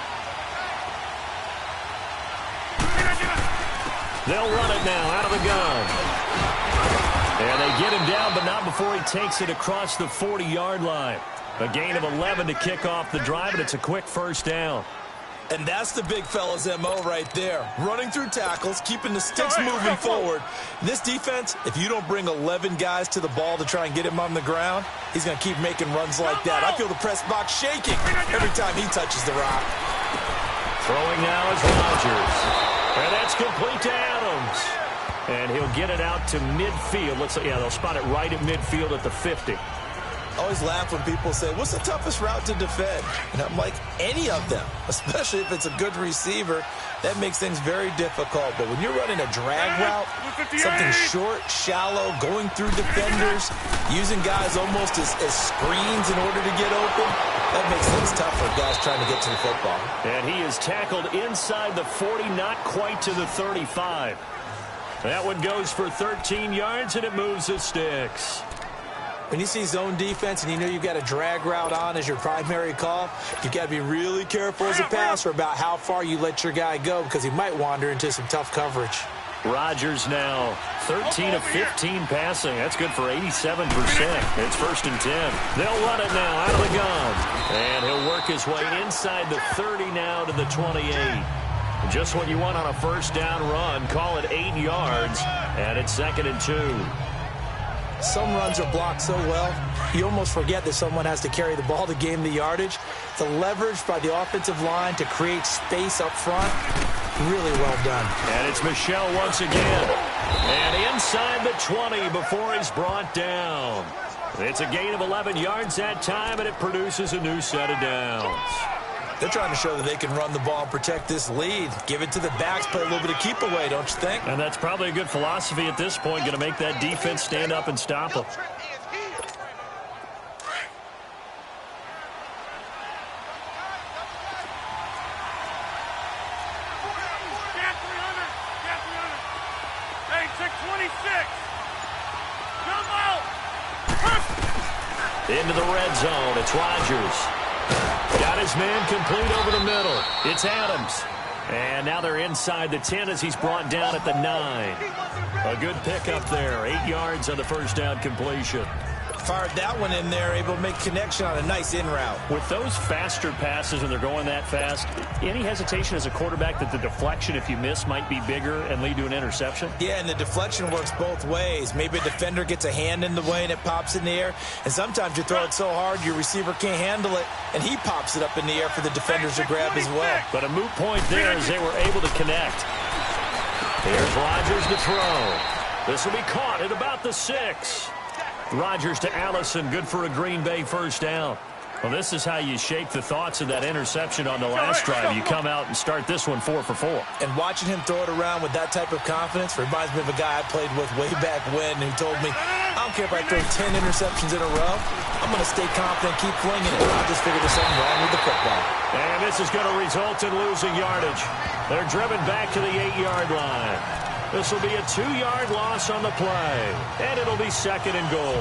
They'll run it now out of the gun. And they get him down, but not before he takes it across the 40-yard line. A gain of 11 to kick off the drive, and it's a quick 1st down. And that's the big fella's MO right there. Running through tackles, keeping the sticks moving forward. This defense, if you don't bring 11 guys to the ball to try and get him on the ground, he's going to keep making runs like that. I feel the press box shaking every time he touches the rock. Throwing now is Rodgers. And that's complete to Adams. And he'll get it out to midfield. They'll spot it right at midfield at the 50. I always laugh when people say, what's the toughest route to defend? And I'm like, any of them, especially if it's a good receiver. That makes things very difficult. But when you're running a drag route, something short, shallow, going through defenders, using guys almost as screens in order to get open, that makes things tough for guys trying to get to the football. And he is tackled inside the 40, not quite to the 35. That one goes for 13 yards, and it moves the sticks. When you see zone defense and you know you've got a drag route on as your primary call, you've got to be really careful as a passer about how far you let your guy go because he might wander into some tough coverage. Rodgers now 13 of 15 passing. That's good for 87%. It's 1st and 10. They'll run it now out of the gun. And he'll work his way inside the 30 now to the 28. Just what you want on a 1st down run. Call it 8 yards. And it's 2nd and 2. Some runs are blocked so well, you almost forget that someone has to carry the ball to gain the yardage. The leverage by the offensive line to create space up front, really well done. And it's Michel once again. And inside the 20 before he's brought down. It's a gain of 11 yards that time, and it produces a new set of downs. They're trying to show that they can run the ball and protect this lead. Give it to the backs, play a little bit of keep away, don't you think? And that's probably a good philosophy at this point, going to make that defense stand up and stop them. Hey, check 26. Come out. Into the red zone, it's Rodgers. Got his man complete over the middle. It's Adams. And now they're inside the 10 as he's brought down at the 9. A good pickup there. 8 yards on the 1st down completion. Fired that one in there, able to make connection on a nice in route. With those faster passes and they're going that fast, any hesitation as a quarterback that the deflection, if you miss, might be bigger and lead to an interception? Yeah, and the deflection works both ways. Maybe a defender gets a hand in the way and it pops in the air. And sometimes you throw it so hard your receiver can't handle it, and he pops it up in the air for the defenders to grab as well. But a moot point there as they were able to connect. Here's Rodgers to throw. This will be caught at about the 6. Rodgers to Allison, good for a Green Bay 1st down. Well, this is how you shake the thoughts of that interception on the last drive. You come out and start this one 4 for 4. And watching him throw it around with that type of confidence reminds me of a guy I played with way back when who told me, I don't care if I throw 10 interceptions in a row. I'm going to stay confident, keep flinging it. I just figured there's something wrong with the football. And this is going to result in losing yardage. They're driven back to the 8-yard line. This will be a 2-yard loss on the play, and it'll be 2nd and goal.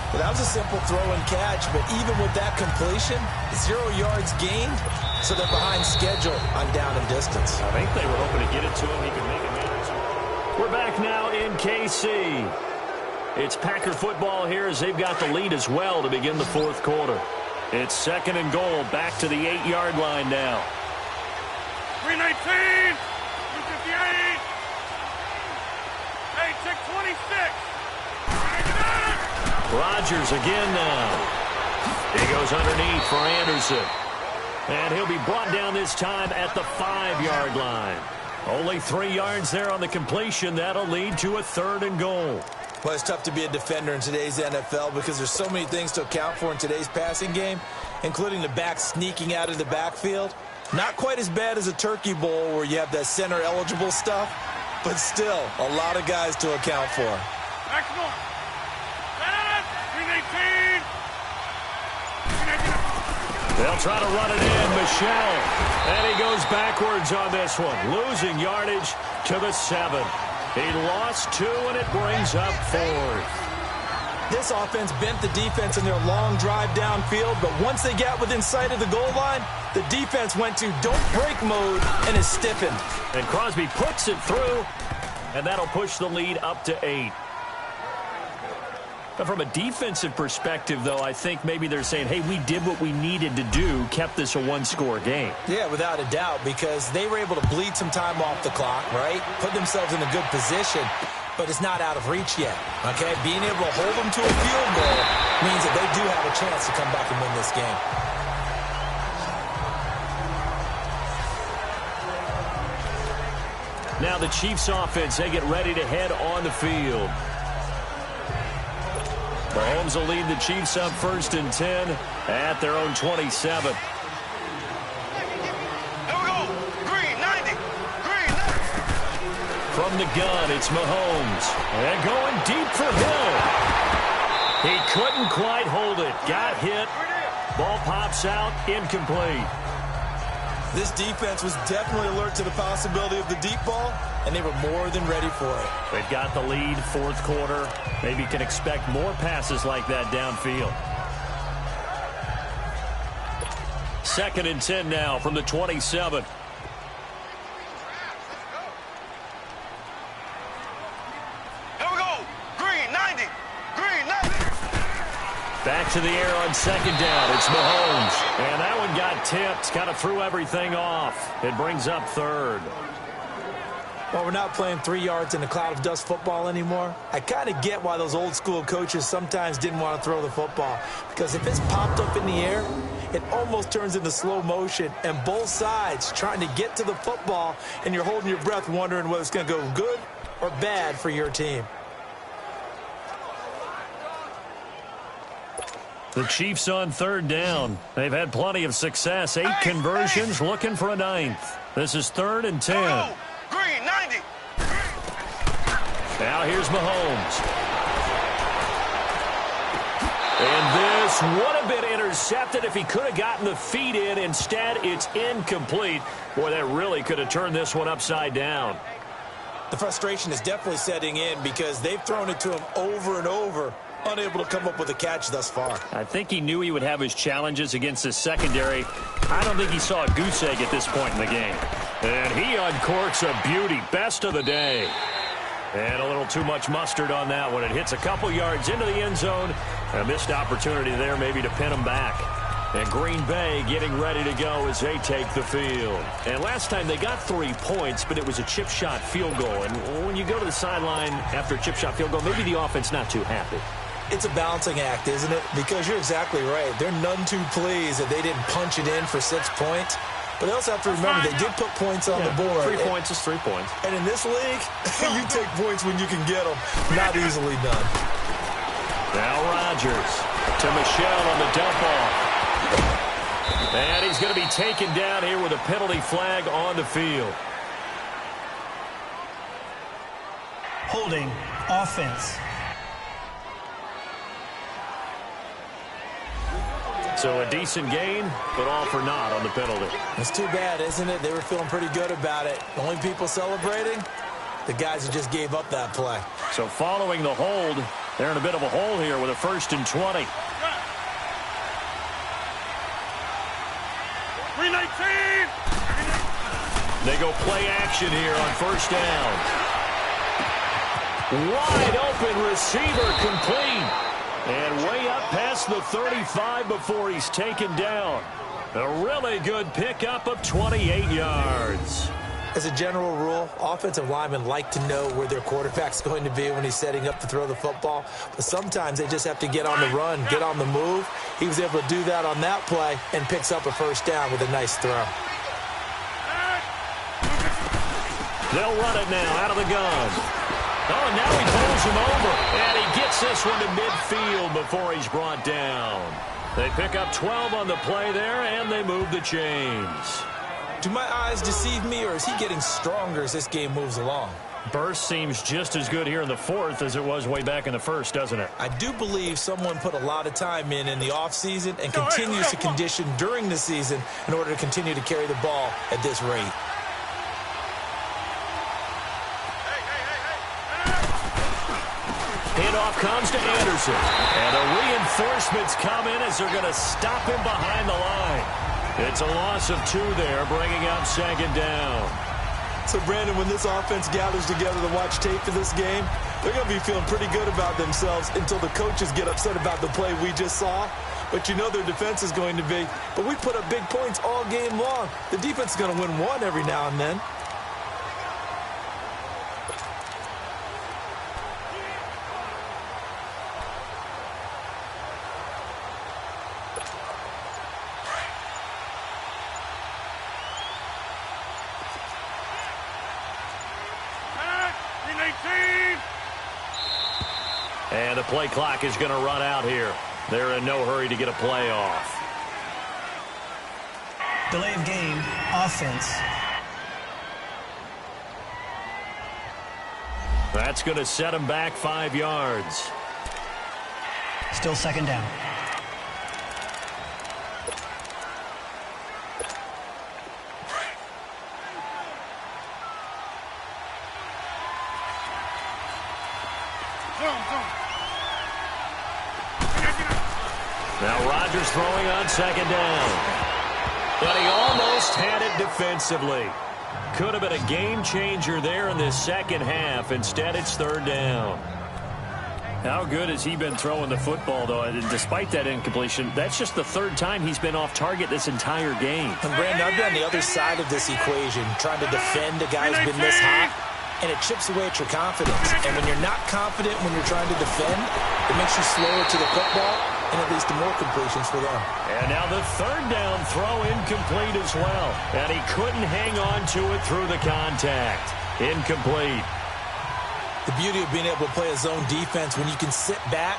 Well, that was a simple throw and catch, but even with that completion, 0 yards gained, so they're behind schedule on down and distance. I think they were hoping to get it to him. He could make it manage. We're back now in KC. It's Packer football here as they've got the lead as well to begin the 4th quarter. It's 2nd and goal, back to the 8-yard line now. 319. 258. Hey, check 26. Rodgers again now. He goes underneath for Anderson. And he'll be brought down this time at the 5-yard line. Only 3 yards there on the completion. That'll lead to a 3rd and goal. Well, it's tough to be a defender in today's NFL because there's so many things to account for in today's passing game, including the back sneaking out of the backfield. Not quite as bad as a turkey bowl where you have that center-eligible stuff, but still a lot of guys to account for. Maximum. 318. They'll try to run it in. Michel. And he goes backwards on this one. Losing yardage to the 7. He lost 2, and it brings up 4th. This offense bent the defense in their long drive downfield, but once they got within sight of the goal line, the defense went to don't break mode and is stiffened. And Crosby puts it through, and that'll push the lead up to 8. But from a defensive perspective, though, I think maybe they're saying, hey, we did what we needed to do, kept this a 1-score game. Yeah, without a doubt, because they were able to bleed some time off the clock, right? Put themselves in a good position, but it's not out of reach yet, okay? Being able to hold them to a field goal means that they do have a chance to come back and win this game. Now the Chiefs offense, they get ready to head on the field. Mahomes will lead the Chiefs up 1st and 10 at their own 27. Here we go. Green 90. Green 90. From the gun, it's Mahomes. And going deep for Hill. He couldn't quite hold it. Got hit. Ball pops out. Incomplete. This defense was definitely alert to the possibility of the deep ball, and they were more than ready for it. They've got the lead, 4th quarter. Maybe can expect more passes like that downfield. 2nd and 10 now from the 27. Here we go. Green 90. Green 90. Back to the air on 2nd down. It's Mahomes. And that one got tipped. Kind of threw everything off. It brings up 3rd. Well, we're not playing 3 yards in a cloud of dust football anymore. I kind of get why those old school coaches sometimes didn't want to throw the football. Because if it's popped up in the air, it almost turns into slow motion. And both sides trying to get to the football, and you're holding your breath wondering whether it's going to go good or bad for your team. The Chiefs on 3rd down. They've had plenty of success. 8 conversions, looking for a 9th. This is 3rd and 10. Green 90. Now here's Mahomes. And this would have been intercepted if he could have gotten the feet in. Instead, it's incomplete. Boy, that really could have turned this one upside down. The frustration is definitely setting in because they've thrown it to him over and over, unable to come up with a catch thus far. I think he knew he would have his challenges against his secondary. I don't think he saw a goose egg at this point in the game. And he uncorks a beauty. Best of the day. And a little too much mustard on that one. It hits a couple yards into the end zone. A missed opportunity there maybe to pin him back. And Green Bay getting ready to go as they take the field. And last time they got 3 points, but it was a chip shot field goal. And when you go to the sideline after a chip shot field goal, maybe the offense not too happy. It's a balancing act, isn't it? Because you're exactly right. They're none too pleased that they didn't punch it in for 6 points. But they also have to remember they did put points on the board. 3 points is 3 points. And in this league, you take points when you can get them. Not easily done. Now Rodgers to Michel on the dump off. And he's going to be taken down here with a penalty flag on the field. Holding offense. So a decent gain, but all for naught on the penalty. It's too bad, isn't it? They were feeling pretty good about it. The only people celebrating, the guys who just gave up that play. So following the hold, they're in a bit of a hole here with a 1st and 20. 319. They go play action here on 1st down. Wide open receiver complete. And way up past the 35 before he's taken down. A really good pickup of 28 yards. As a general rule, offensive linemen like to know where their quarterback's going to be when he's setting up to throw the football. But sometimes they just have to get on the run, get on the move, He was able to do that on that play and picks up a first down with a nice throw. They'll run it now out of the gun. Oh, and now he pulls him over. And he gets this one to midfield before he's brought down. They pick up 12 on the play there, and they move the chains. Do my eyes deceive me, or is he getting stronger as this game moves along? Burst seems just as good here in the fourth as it was way back in the first, doesn't it? I do believe someone put a lot of time in the offseason and continues to condition during the season in order to continue to carry the ball at this rate. Handoff comes to Anderson. And the reinforcements come in as they're going to stop him behind the line. It's a loss of 2 there, bringing up second down. So, Brandon, when this offense gathers together to watch tape for this game, they're going to be feeling pretty good about themselves until the coaches get upset about the play we just saw. But you know their defense is going to be, but we put up big points all game long. The defense is going to win one every now and then. And the play clock is going to run out here. They're in no hurry to get a play off. Delay of game, offense. That's going to set him back 5 yards. Still second down. Now Rodgers throwing on second down. But he almost had it defensively. Could have been a game changer there in this second half. Instead, it's third down. How good has he been throwing the football, though? And despite that incompletion, that's just the 3rd time he's been off target this entire game. And Brandon, I've been on the other side of this equation, trying to defend a guy who's been this hot, and it chips away at your confidence. And when you're not confident when you're trying to defend, it makes you slower to the football, and it leads to more completions for them. And now the 3rd down throw incomplete as well. And he couldn't hang on to it through the contact. Incomplete. The beauty of being able to play a zone defense when you can sit back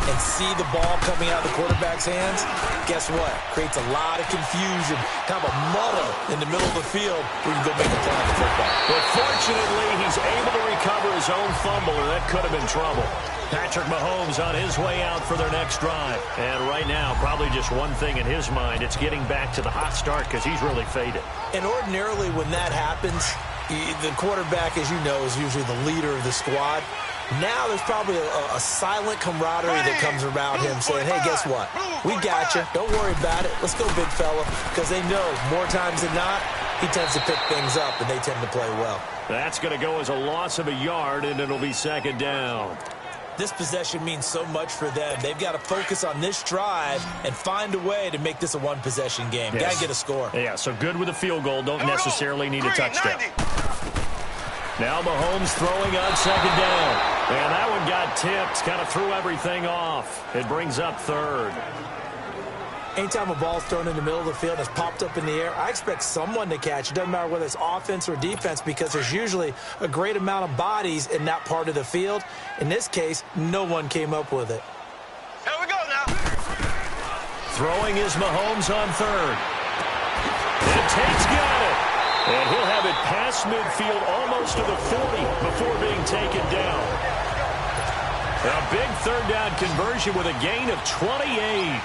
and see the ball coming out of the quarterback's hands, guess what? Creates a lot of confusion, kind of a muddle in the middle of the field where you can go make a play on the football. But fortunately, he's able to recover his own fumble, or that could have been trouble. Patrick Mahomes on his way out for their next drive. And right now, probably just one thing in his mind. It's getting back to the hot start because he's really faded. And ordinarily when that happens, the quarterback, as you know, is usually the leader of the squad. Now there's probably a silent camaraderie that comes around him saying, hey, guess what? We got you. Don't worry about it. Let's go, big fella. Because they know more times than not, he tends to pick things up, and they tend to play well. That's going to go as a loss of a yard, and it'll be second down. This possession means so much for them. They've got to focus on this drive and find a way to make this a one-possession game. Yes. Got to get a score. Yeah, so good with a field goal. Don't necessarily need a touchdown. Now Mahomes throwing on second down. And that one got tipped, kind of threw everything off. It brings up 3rd. Anytime a ball's thrown in the middle of the field and it's popped up in the air, I expect someone to catch. It doesn't matter whether it's offense or defense because there's usually a great amount of bodies in that part of the field. In this case, no one came up with it. Here we go now. Throwing is Mahomes on 3rd. And Tate's got it. And he'll have it past midfield almost to the 40 before being taken down. A big 3rd down conversion with a gain of 28.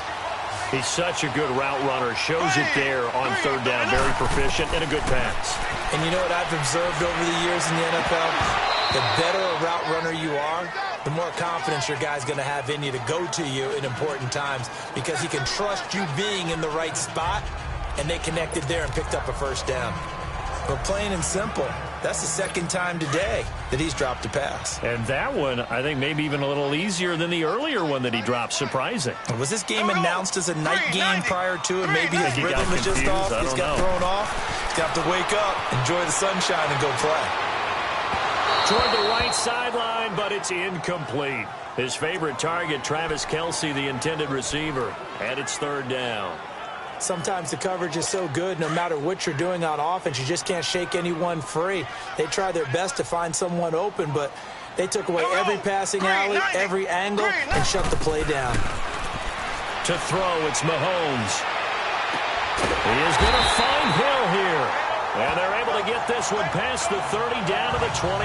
He's such a good route runner. Shows it there on 3rd down. Very proficient and a good pass. And you know what I've observed over the years in the NFL? The better a route runner you are, the more confidence your guy's going to have in you to go to you in important times because he can trust you being in the right spot, and they connected there and picked up a first down. But plain and simple, that's the 2nd time today that he's dropped a pass. And that one, I think, maybe even a little easier than the earlier one that he dropped. Surprising. Was this game announced as a night game prior to it? Maybe his rhythm is just off. He's got thrown off. He's got to wake up, enjoy the sunshine, and go play. Toward the right sideline, but it's incomplete. His favorite target, Travis Kelce, the intended receiver. And it's third down. Sometimes the coverage is so good, no matter what you're doing on offense, you just can't shake anyone free. They try their best to find someone open, but they took away every passing alley, every angle, and shut the play down. To throw, it's Mahomes. He is going to find Hill here. And they're able to get this one past the 30 down to the 25.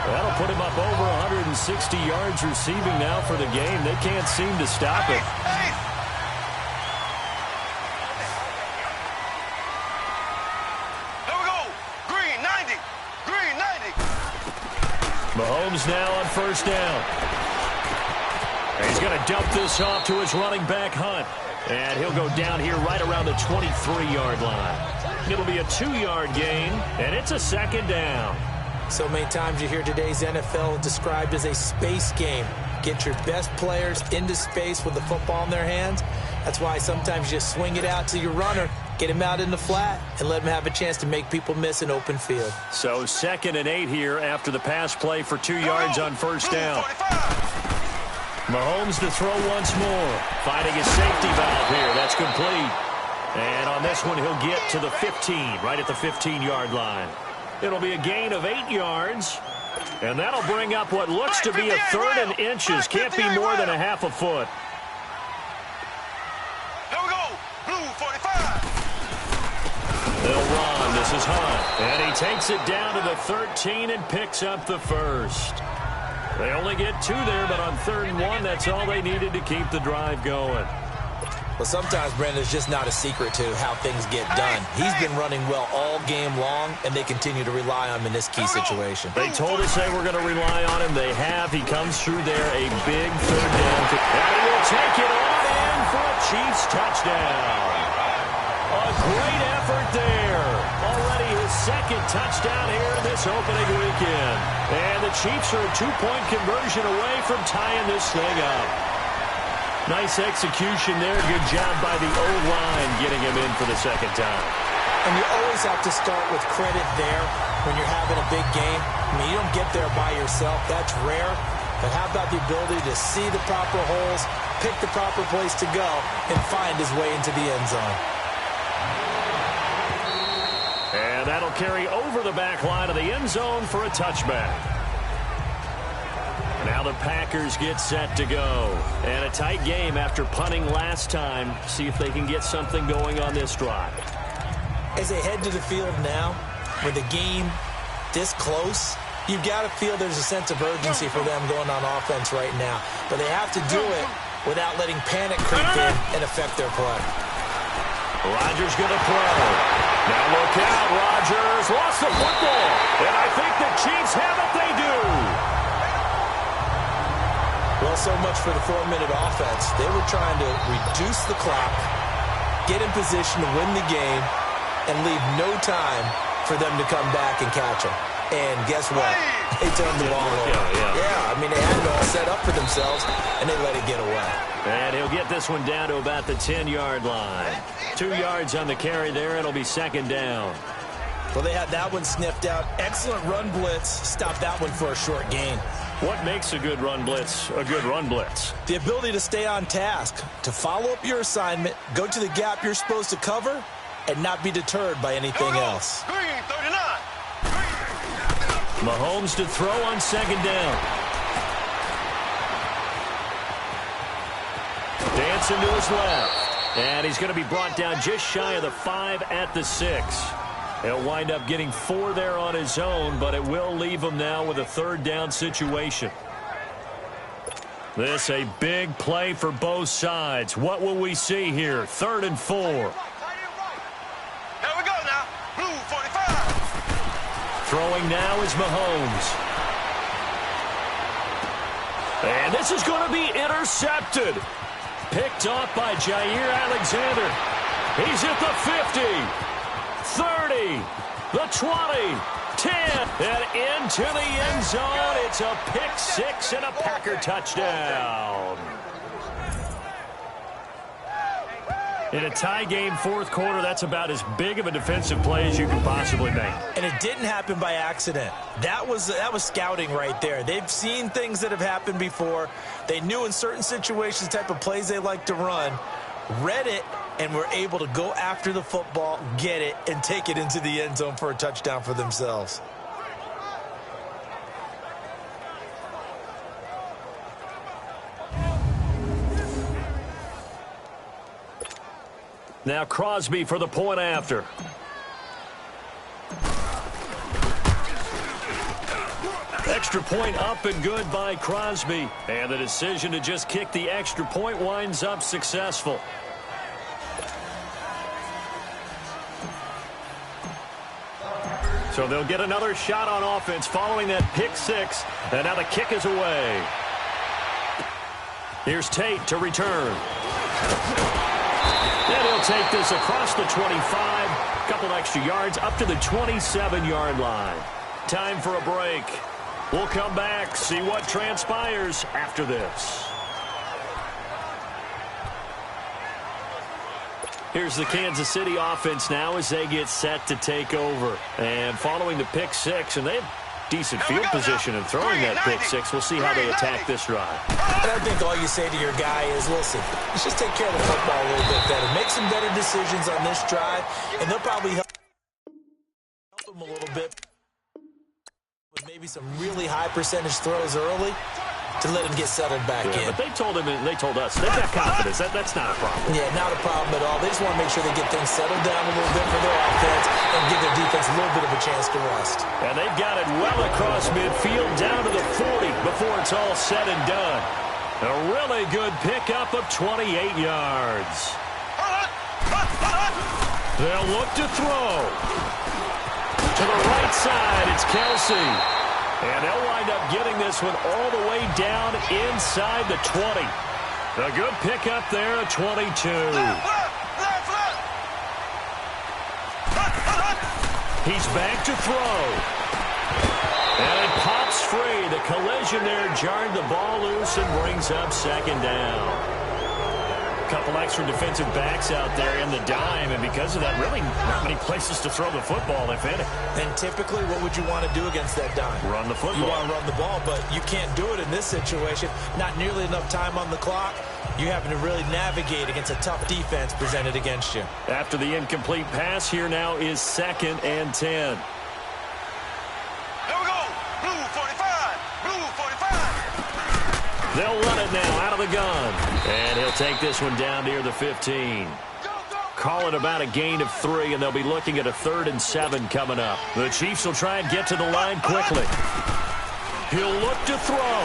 That'll put him up over 160 yards receiving now for the game. They can't seem to stop it. Here we go. Green 90. Green 90. Mahomes now on first down. And he's going to dump this off to his running back, Hunt. And he'll go down here right around the 23-yard line. It'll be a 2-yard gain, and it's a second down. So many times you hear today's NFL described as a space game. Get your best players into space with the football in their hands. That's why sometimes you just swing it out to your runner, get him out in the flat, and let him have a chance to make people miss an open field. So 2nd and 8 here after the pass play for 2 yards on first down. Mahomes to throw once more. Finding his safety valve here. That's complete. And on this one, he'll get to the 15, right at the 15-yard line. It'll be a gain of 8 yards. And that'll bring up what looks to be a 3rd and inches. Can't be more than a half a foot. Here we go. Blue 45. They'll run. This is Hunt. And he takes it down to the 13 and picks up the first. They only get 2 there, but on 3rd and 1, that's all they needed to keep the drive going. Well, sometimes, Brandon, there's just not a secret to how things get done. He's been running well all game long, and they continue to rely on him in this key situation. They told us they were going to rely on him. They have. He comes through there, a big 3rd down. And he will take it on in for a Chiefs touchdown. A great effort there. Already his 2nd touchdown here in this opening weekend. And the Chiefs are a 2-point conversion away from tying this thing up. Nice execution there. Good job by the O-line getting him in for the 2nd time. And you always have to start with credit there when you're having a big game. I mean, you don't get there by yourself. That's rare. But how about the ability to see the proper holes, pick the proper place to go, and find his way into the end zone? And that'll carry over the back line of the end zone for a touchback. Now the Packers get set to go. And a tight game after punting last time. See if they can get something going on this drive. As they head to the field now, with the game this close, you've got to feel there's a sense of urgency for them going on offense right now. But they have to do it without letting panic creep in and affect their play. Rodgers going to throw. Now look out, Rodgers lost the football. And I think the Chiefs have it, they do. Well, so much for the 4-minute offense. They were trying to reduce the clock, get in position to win the game, and leave no time for them to come back and catch them. And guess what? They turned the ball over. Yeah, I mean, they had it all set up for themselves, and they let it get away. And he'll get this one down to about the 10-yard line. 2 yards on the carry there. It'll be 2nd down. Well, they had that one sniffed out. Excellent run blitz. Stopped that one for a short gain. What makes a good run blitz a good run blitz? The ability to stay on task, to follow up your assignment, go to the gap you're supposed to cover, and not be deterred by anything else. Green 39. Mahomes to throw on 2nd down. Dancing to his left. And he's going to be brought down just shy of the 5 at the 6. He'll wind up getting 4 there on his own, but it will leave him now with a 3rd down situation. This a big play for both sides. What will we see here? 3rd and 4. Here we go now. Blue 45. Throwing now is Mahomes. And this is going to be intercepted. Picked off by Jair Alexander. He's at the 50. 30, the 20, 10, and into the end zone. It's a pick 6 and a Packer touchdown. In a tie game fourth quarter, that's about as big of a defensive play as you can possibly make. And it didn't happen by accident. That was scouting right there. They've seen things that have happened before. They knew in certain situations the type of plays they like to run, read it, and were able to go after the football, get it, and take it into the end zone for a touchdown for themselves. Now Crosby for the point after. Extra point up and good by Crosby. And the decision to just kick the extra point winds up successful. So they'll get another shot on offense following that pick six. And now the kick is away. Here's Tate to return. And he'll take this across the 25. A couple extra yards up to the 27-yard line. Time for a break. We'll come back, see what transpires after this. Here's the Kansas City offense now as they get set to take over. And following the pick six, and they have decent field position and throwing that pick six. We'll see how they attack this drive. And I think all you say to your guy is, listen, let's just take care of the football a little bit better. Make some better decisions on this drive, and they'll probably help them a little bit with maybe some really high percentage throws early to let him get settled back in. But they told us, they've got confidence. That's not a problem. Yeah, not a problem at all. They just want to make sure they get things settled down a little bit for their offense and give their defense a little bit of a chance to rest. And they've got it well across midfield down to the 40 before it's all said and done. A really good pickup of 28 yards. They'll look to throw. To the right side, it's Kelsey. And they'll wind up getting this one all the way down inside the 20. A good pickup there at 22. He's back to throw. And it pops free. The collision there jarred the ball loose and brings up second down. A couple extra defensive backs out there in the dime, and because of that, really not many places to throw the football, if any. And typically, what would you want to do against that dime? Run the football. You want to run the ball, but you can't do it in this situation. Not nearly enough time on the clock. You having to really navigate against a tough defense presented against you. After the incomplete pass, here now is 2nd and 10. Here we go. Blue 45. Blue 45. They'll run it now out of the gun. And he'll take this one down near the 15. Call it about a gain of 3, and they'll be looking at a 3rd and 7 coming up. The Chiefs will try and get to the line quickly. He'll look to throw.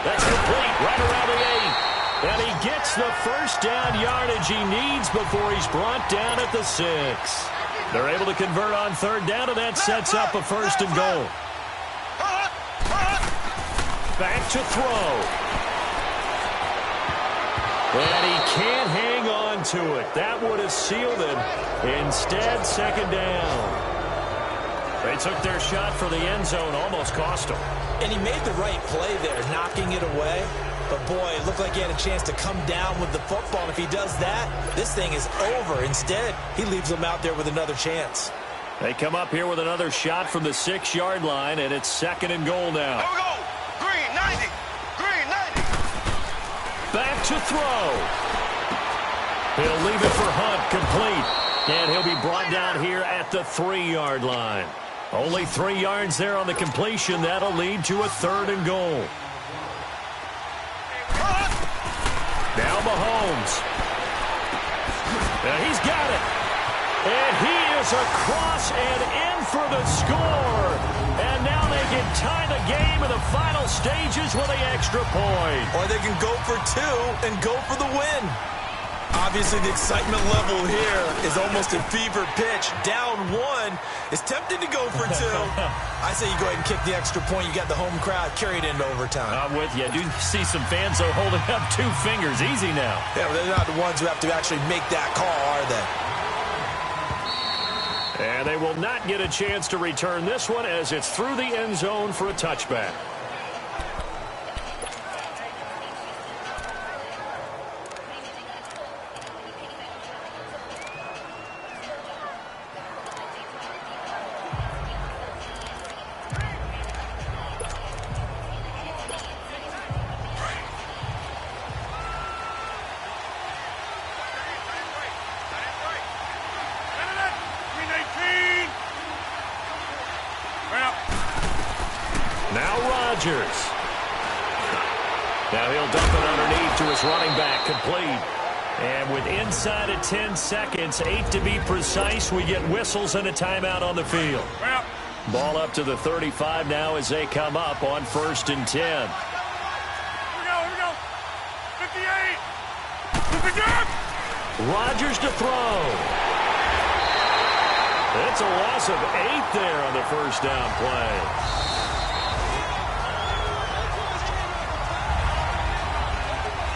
That's complete right around the 8. And he gets the first down yardage he needs before he's brought down at the 6. They're able to convert on 3rd down, and that sets up a 1st and goal. Back to throw. And he can't hang on to it. That would have sealed it. Instead, 2nd down. They took their shot for the end zone, almost cost them. And he made the right play there, knocking it away. But, boy, it looked like he had a chance to come down with the football. And if he does that, this thing is over. Instead, he leaves them out there with another chance. They come up here with another shot from the 6-yard line, and it's 2nd and goal now. Here we go. Green 90. Green 90. Back to throw. He'll leave it for Hunt, complete. And he'll be brought down here at the 3-yard line. Only 3 yards there on the completion. That'll lead to a 3rd and goal. Now Mahomes. He's got it. And he is across and in for the score. And now they can tie the game in the final stages with the extra point. Or they can go for 2 and go for the win. Obviously, the excitement level here is almost a fever pitch. Down 1 is tempted to go for 2. I say you go ahead and kick the extra point. You got the home crowd carried into overtime. I'm with you. I do see some fans, though, holding up 2 fingers. Easy now. Yeah, but they're not the ones who have to actually make that call, are they? And they will not get a chance to return this one as it's through the end zone for a touchback. Rodgers. Now he'll dump it underneath to his running back, complete. And with inside of 10 seconds, 8 to be precise, we get whistles and a timeout on the field. Ball up to the 35 now as they come up on 1st and 10. Here we go. 58. Rodgers to throw. It's a loss of 8 there on the first down play.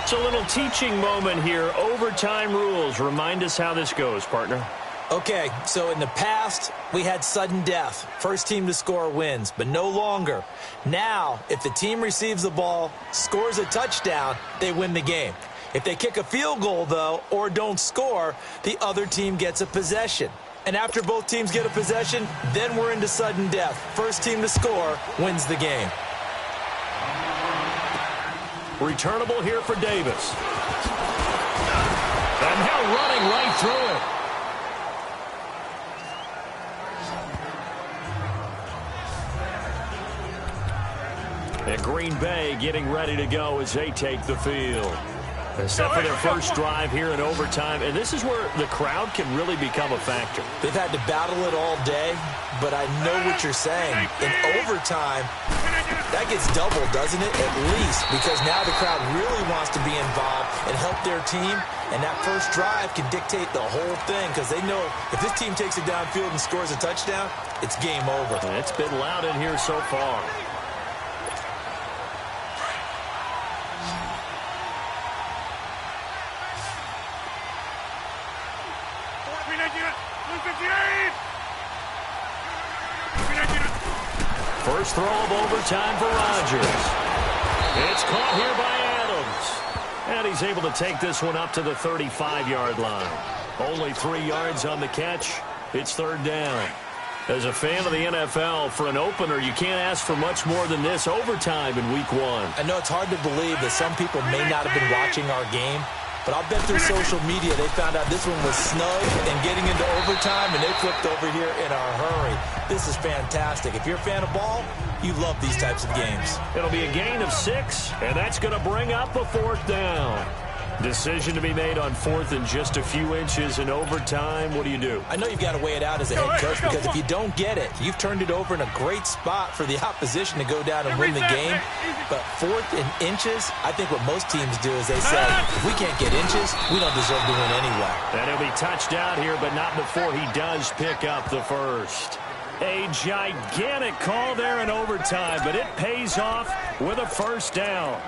It's a little teaching moment here. Overtime rules. Remind us how this goes, partner. Okay, so in the past, we had sudden death. First team to score wins, but no longer. Now, if the team receives the ball, scores a touchdown, they win the game. If they kick a field goal, though, or don't score, the other team gets a possession. And after both teams get a possession, then we're into sudden death. First team to score wins the game. Returnable here for Davis. And now running right through it. And Green Bay getting ready to go as they take the field. Except for their first drive here in overtime. And this is where the crowd can really become a factor. They've had to battle it all day, but I know what you're saying. In overtime, that gets doubled, doesn't it? At least, because now the crowd really wants to be involved and help their team. And that first drive can dictate the whole thing because they know if this team takes it downfield and scores a touchdown, it's game over. And it's been loud in here so far. First throw of overtime for Rodgers. It's caught here by Adams. And he's able to take this one up to the 35-yard line. Only 3 yards on the catch. It's 3rd down. As a fan of the NFL, for an opener, you can't ask for much more than this overtime in Week 1. I know it's hard to believe that some people may not have been watching our game, but I'll bet through social media they found out this one was snug and getting into overtime, and they flipped over here in a hurry. This is fantastic. If you're a fan of ball, you love these types of games. It'll be a gain of 6, and that's going to bring up a 4th down. Decision to be made on 4th and just a few inches in overtime. What do you do? I know you've got to weigh it out as a head coach because if you don't get it, you've turned it over in a great spot for the opposition to go down and win the game. But 4th and inches, I think what most teams do is they say, if we can't get inches, we don't deserve to win anyway. And he'll be touched out here, but not before he does pick up the first. A gigantic call there in overtime, but it pays off with a 1st down.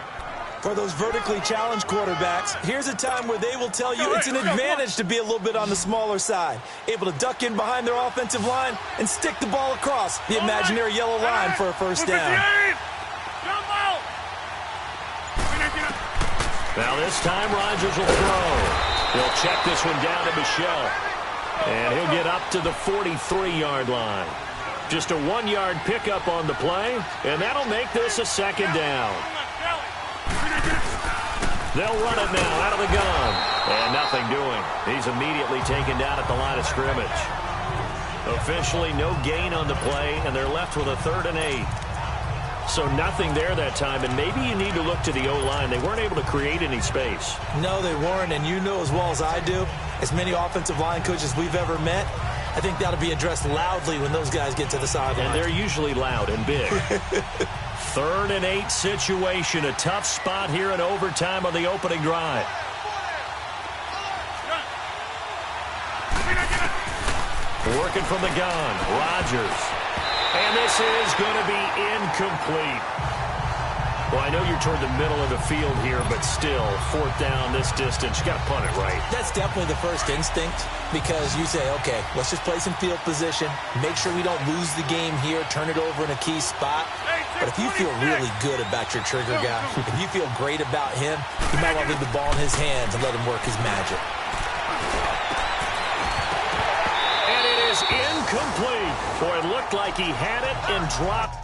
For those vertically challenged quarterbacks, here's a time where they will tell you it's an advantage to be a little bit on the smaller side. Able to duck in behind their offensive line and stick the ball across the imaginary yellow line for a 1st down. Now this time Rodgers will throw. He'll check this one down to Michel. And he'll get up to the 43-yard line. Just a 1-yard pickup on the play, and that'll make this a 2nd down. They'll run it now out of the gun. And nothing doing. He's immediately taken down at the line of scrimmage. Officially no gain on the play, and they're left with a 3rd and 8. So nothing there that time, and maybe you need to look to the O-line. They weren't able to create any space. No, they weren't, and you know as well as I do, as many offensive line coaches we've ever met, I think that'll be addressed loudly when those guys get to the sideline. And they're usually loud and big. 3rd and 8 situation. A tough spot here in overtime on the opening drive. Working from the gun. Rodgers. And this is going to be incomplete. Well, I know you're toward the middle of the field here, but still, 4th down this distance. You got to punt it right. That's definitely the first instinct because you say, okay, let's just play some field position, make sure we don't lose the game here, turn it over in a key spot. But if you feel really good about your trigger guy, if you feel great about him, you might want to leave the ball in his hands and let him work his magic. And it is incomplete. Boy, it looked like he had it and dropped.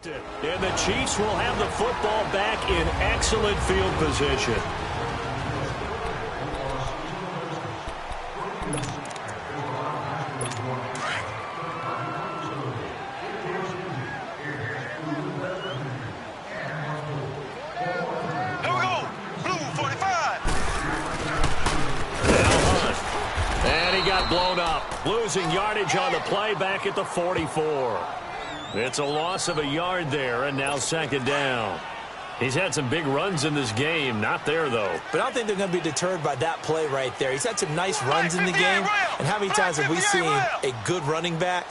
And the Chiefs will have the football back in excellent field position. got blown up. Losing yardage on the play back at the 44. It's a loss of a yard there, and now second down. He's had some big runs in this game. Not there, though. But I don't think they're going to be deterred by that play right there. He's had some nice runs in the game. And how many times have we seen a good running back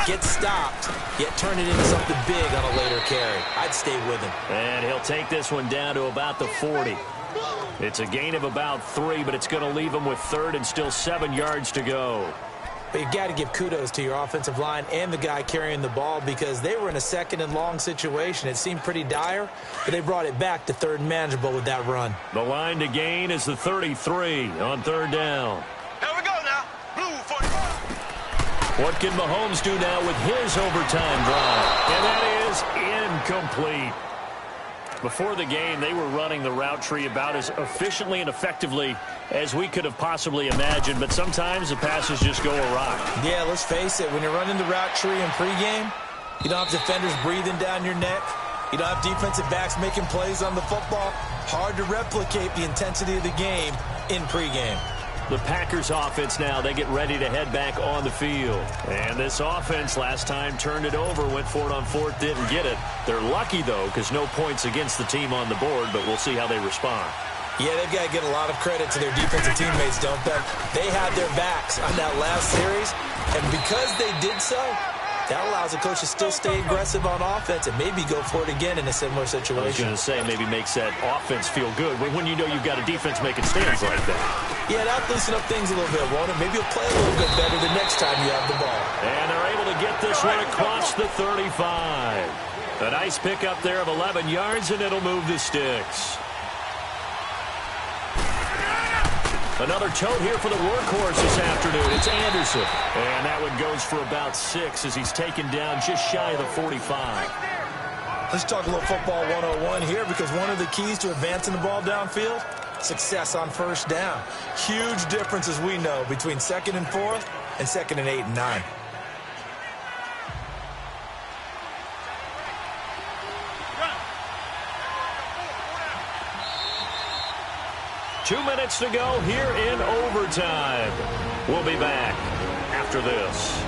get stopped, yet turn it into something big on a later carry? I'd stay with him. And he'll take this one down to about the 40. It's a gain of about 3, but it's going to leave him with third and still 7 yards to go. But you got to give kudos to your offensive line and the guy carrying the ball because they were in a second and long situation. It seemed pretty dire, but they brought it back to third and manageable with that run. The line to gain is the 33 on third down. Here we go now. Blue 45. What can Mahomes do now with his overtime drive? And that is incomplete. Before the game, they were running the route tree about as efficiently and effectively as we could have possibly imagined, but sometimes the passes just go awry. Yeah, let's face it. When you're running the route tree in pregame, you don't have defenders breathing down your neck. You don't have defensive backs making plays on the football. Hard to replicate the intensity of the game in pregame. The Packers offense now, they get ready to head back on the field. And this offense last time turned it over, went for it on fourth, didn't get it. They're lucky, though, because no points against the team on the board, but we'll see how they respond. Yeah, they've got to get a lot of credit to their defensive teammates, don't they? They had their backs on that last series, and because they did so, that allows the coach to still stay aggressive on offense and maybe go for it again in a similar situation. I was going to say, maybe makes that offense feel good when you know you've got a defense making stands like that. Yeah, that'll loosen up things a little bit, won't it? Maybe you'll play a little bit better the next time you have the ball. And they're able to get this one across the 35. A nice pickup there of 11 yards, and it'll move the sticks. Another tote here for the workhorse this afternoon. It's Anderson. And that one goes for about 6 as he's taken down just shy of the 45. Let's talk a little football 101 here because one of the keys to advancing the ball downfield, success on first down. Huge difference, as we know, between 2nd and 4th and 2nd and 8 and 9. Two minutes to go here in overtime. We'll be back after this.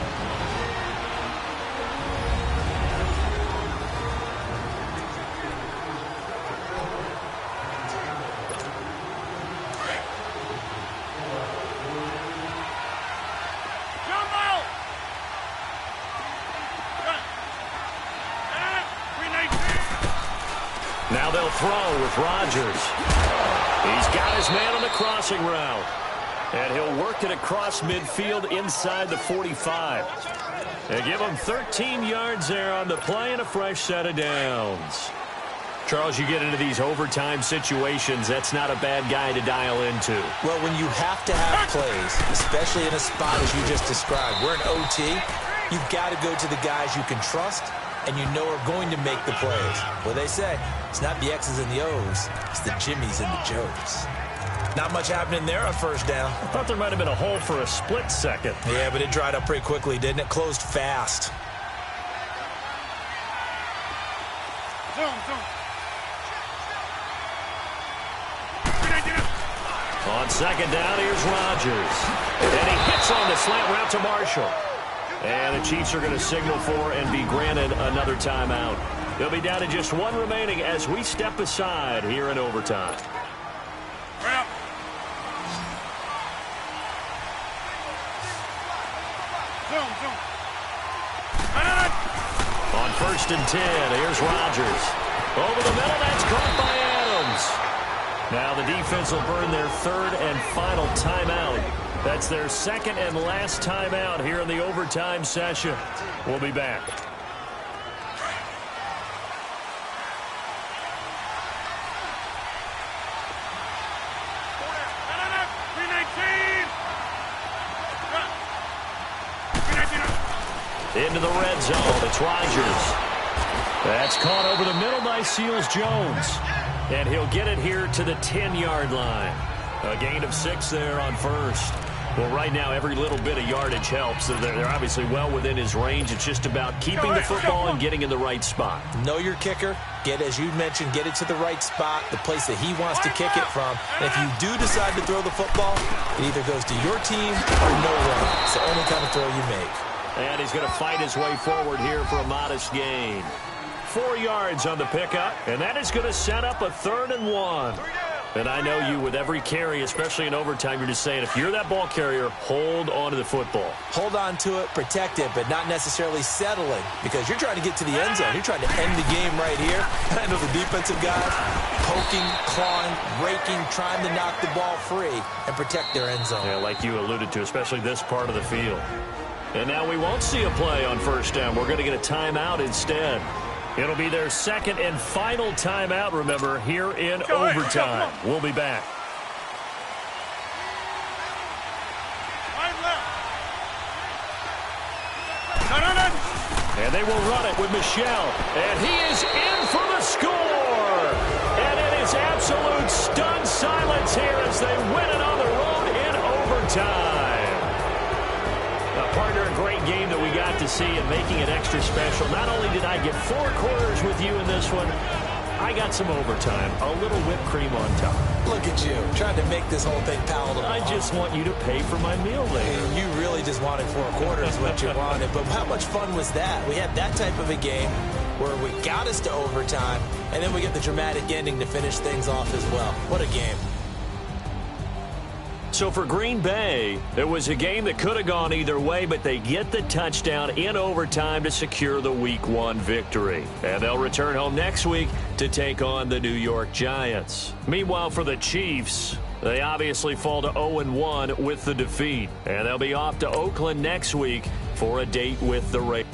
Now they'll throw with Rodgers. He's got his man on the crossing route. And he'll work it across midfield inside the 45. They give him 13 yards there on the play and a fresh set of downs. Charles, you get into these overtime situations, that's not a bad guy to dial into. Well, when you have to have plays, especially in a spot as you just described, we're in OT, you've got to go to the guys you can trust and you know are going to make the plays. Well, they say it's not the X's and the O's, it's the Jimmies and the Joes. Not much happening there on first down. I thought there might have been a hole for a split second. Yeah, but it dried up pretty quickly, didn't it? Closed fast. On second down, here's Rodgers. And he hits on the slant route to Marshall. And the Chiefs are going to signal for and be granted another timeout. They'll be down to just one remaining as we step aside here in overtime. On 1st and 10, here's Rodgers. Over the middle, that's caught by Adams. Now the defense will burn their 3rd and final timeout. That's their 2nd and last timeout here in the overtime session. We'll be back. Into the red zone, it's Rodgers. That's caught over the middle by Seals-Jones. And he'll get it here to the 10-yard line. A gain of 6 there on first. Well, right now, every little bit of yardage helps. They're obviously well within his range. It's just about keeping the football and getting in the right spot. Know your kicker. As you mentioned, get it to the right spot, the place that he wants to kick it from. And if you do decide to throw the football, it either goes to your team or no one. It's the only kind of throw you make. And he's going to fight his way forward here for a modest gain. 4 yards on the pickup, and that is going to set up a 3rd and 1. And I know you, with every carry, especially in overtime, you're just saying, if you're that ball carrier, hold on to the football. Hold on to it, protect it, but not necessarily settling, because you're trying to get to the end zone. You're trying to end the game right here. I know the defensive guys poking, clawing, raking, trying to knock the ball free and protect their end zone. Yeah, like you alluded to, especially this part of the field. And now we won't see a play on 1st down. We're going to get a timeout instead. It'll be their 2nd and final timeout, remember, here in overtime. We'll be back. And they will run it with Michel. And he is in for the score. And it is absolute stunned silence here as they win it on the road in overtime. Partner, a great game that we got to see and making it extra special. Not only did I get 4 quarters with you in this one, I got some overtime, a little whipped cream on top. Look at you, trying to make this whole thing palatable. I just want you to pay for my meal later. You really just wanted 4 quarters, what you wanted. But how much fun was that? We had that type of a game where we got us to overtime, and then we get the dramatic ending to finish things off as well. What a game. So for Green Bay, it was a game that could have gone either way, but they get the touchdown in overtime to secure the Week 1 victory. And they'll return home next week to take on the New York Giants. Meanwhile, for the Chiefs, they obviously fall to 0-1 with the defeat. And they'll be off to Oakland next week for a date with the Raiders.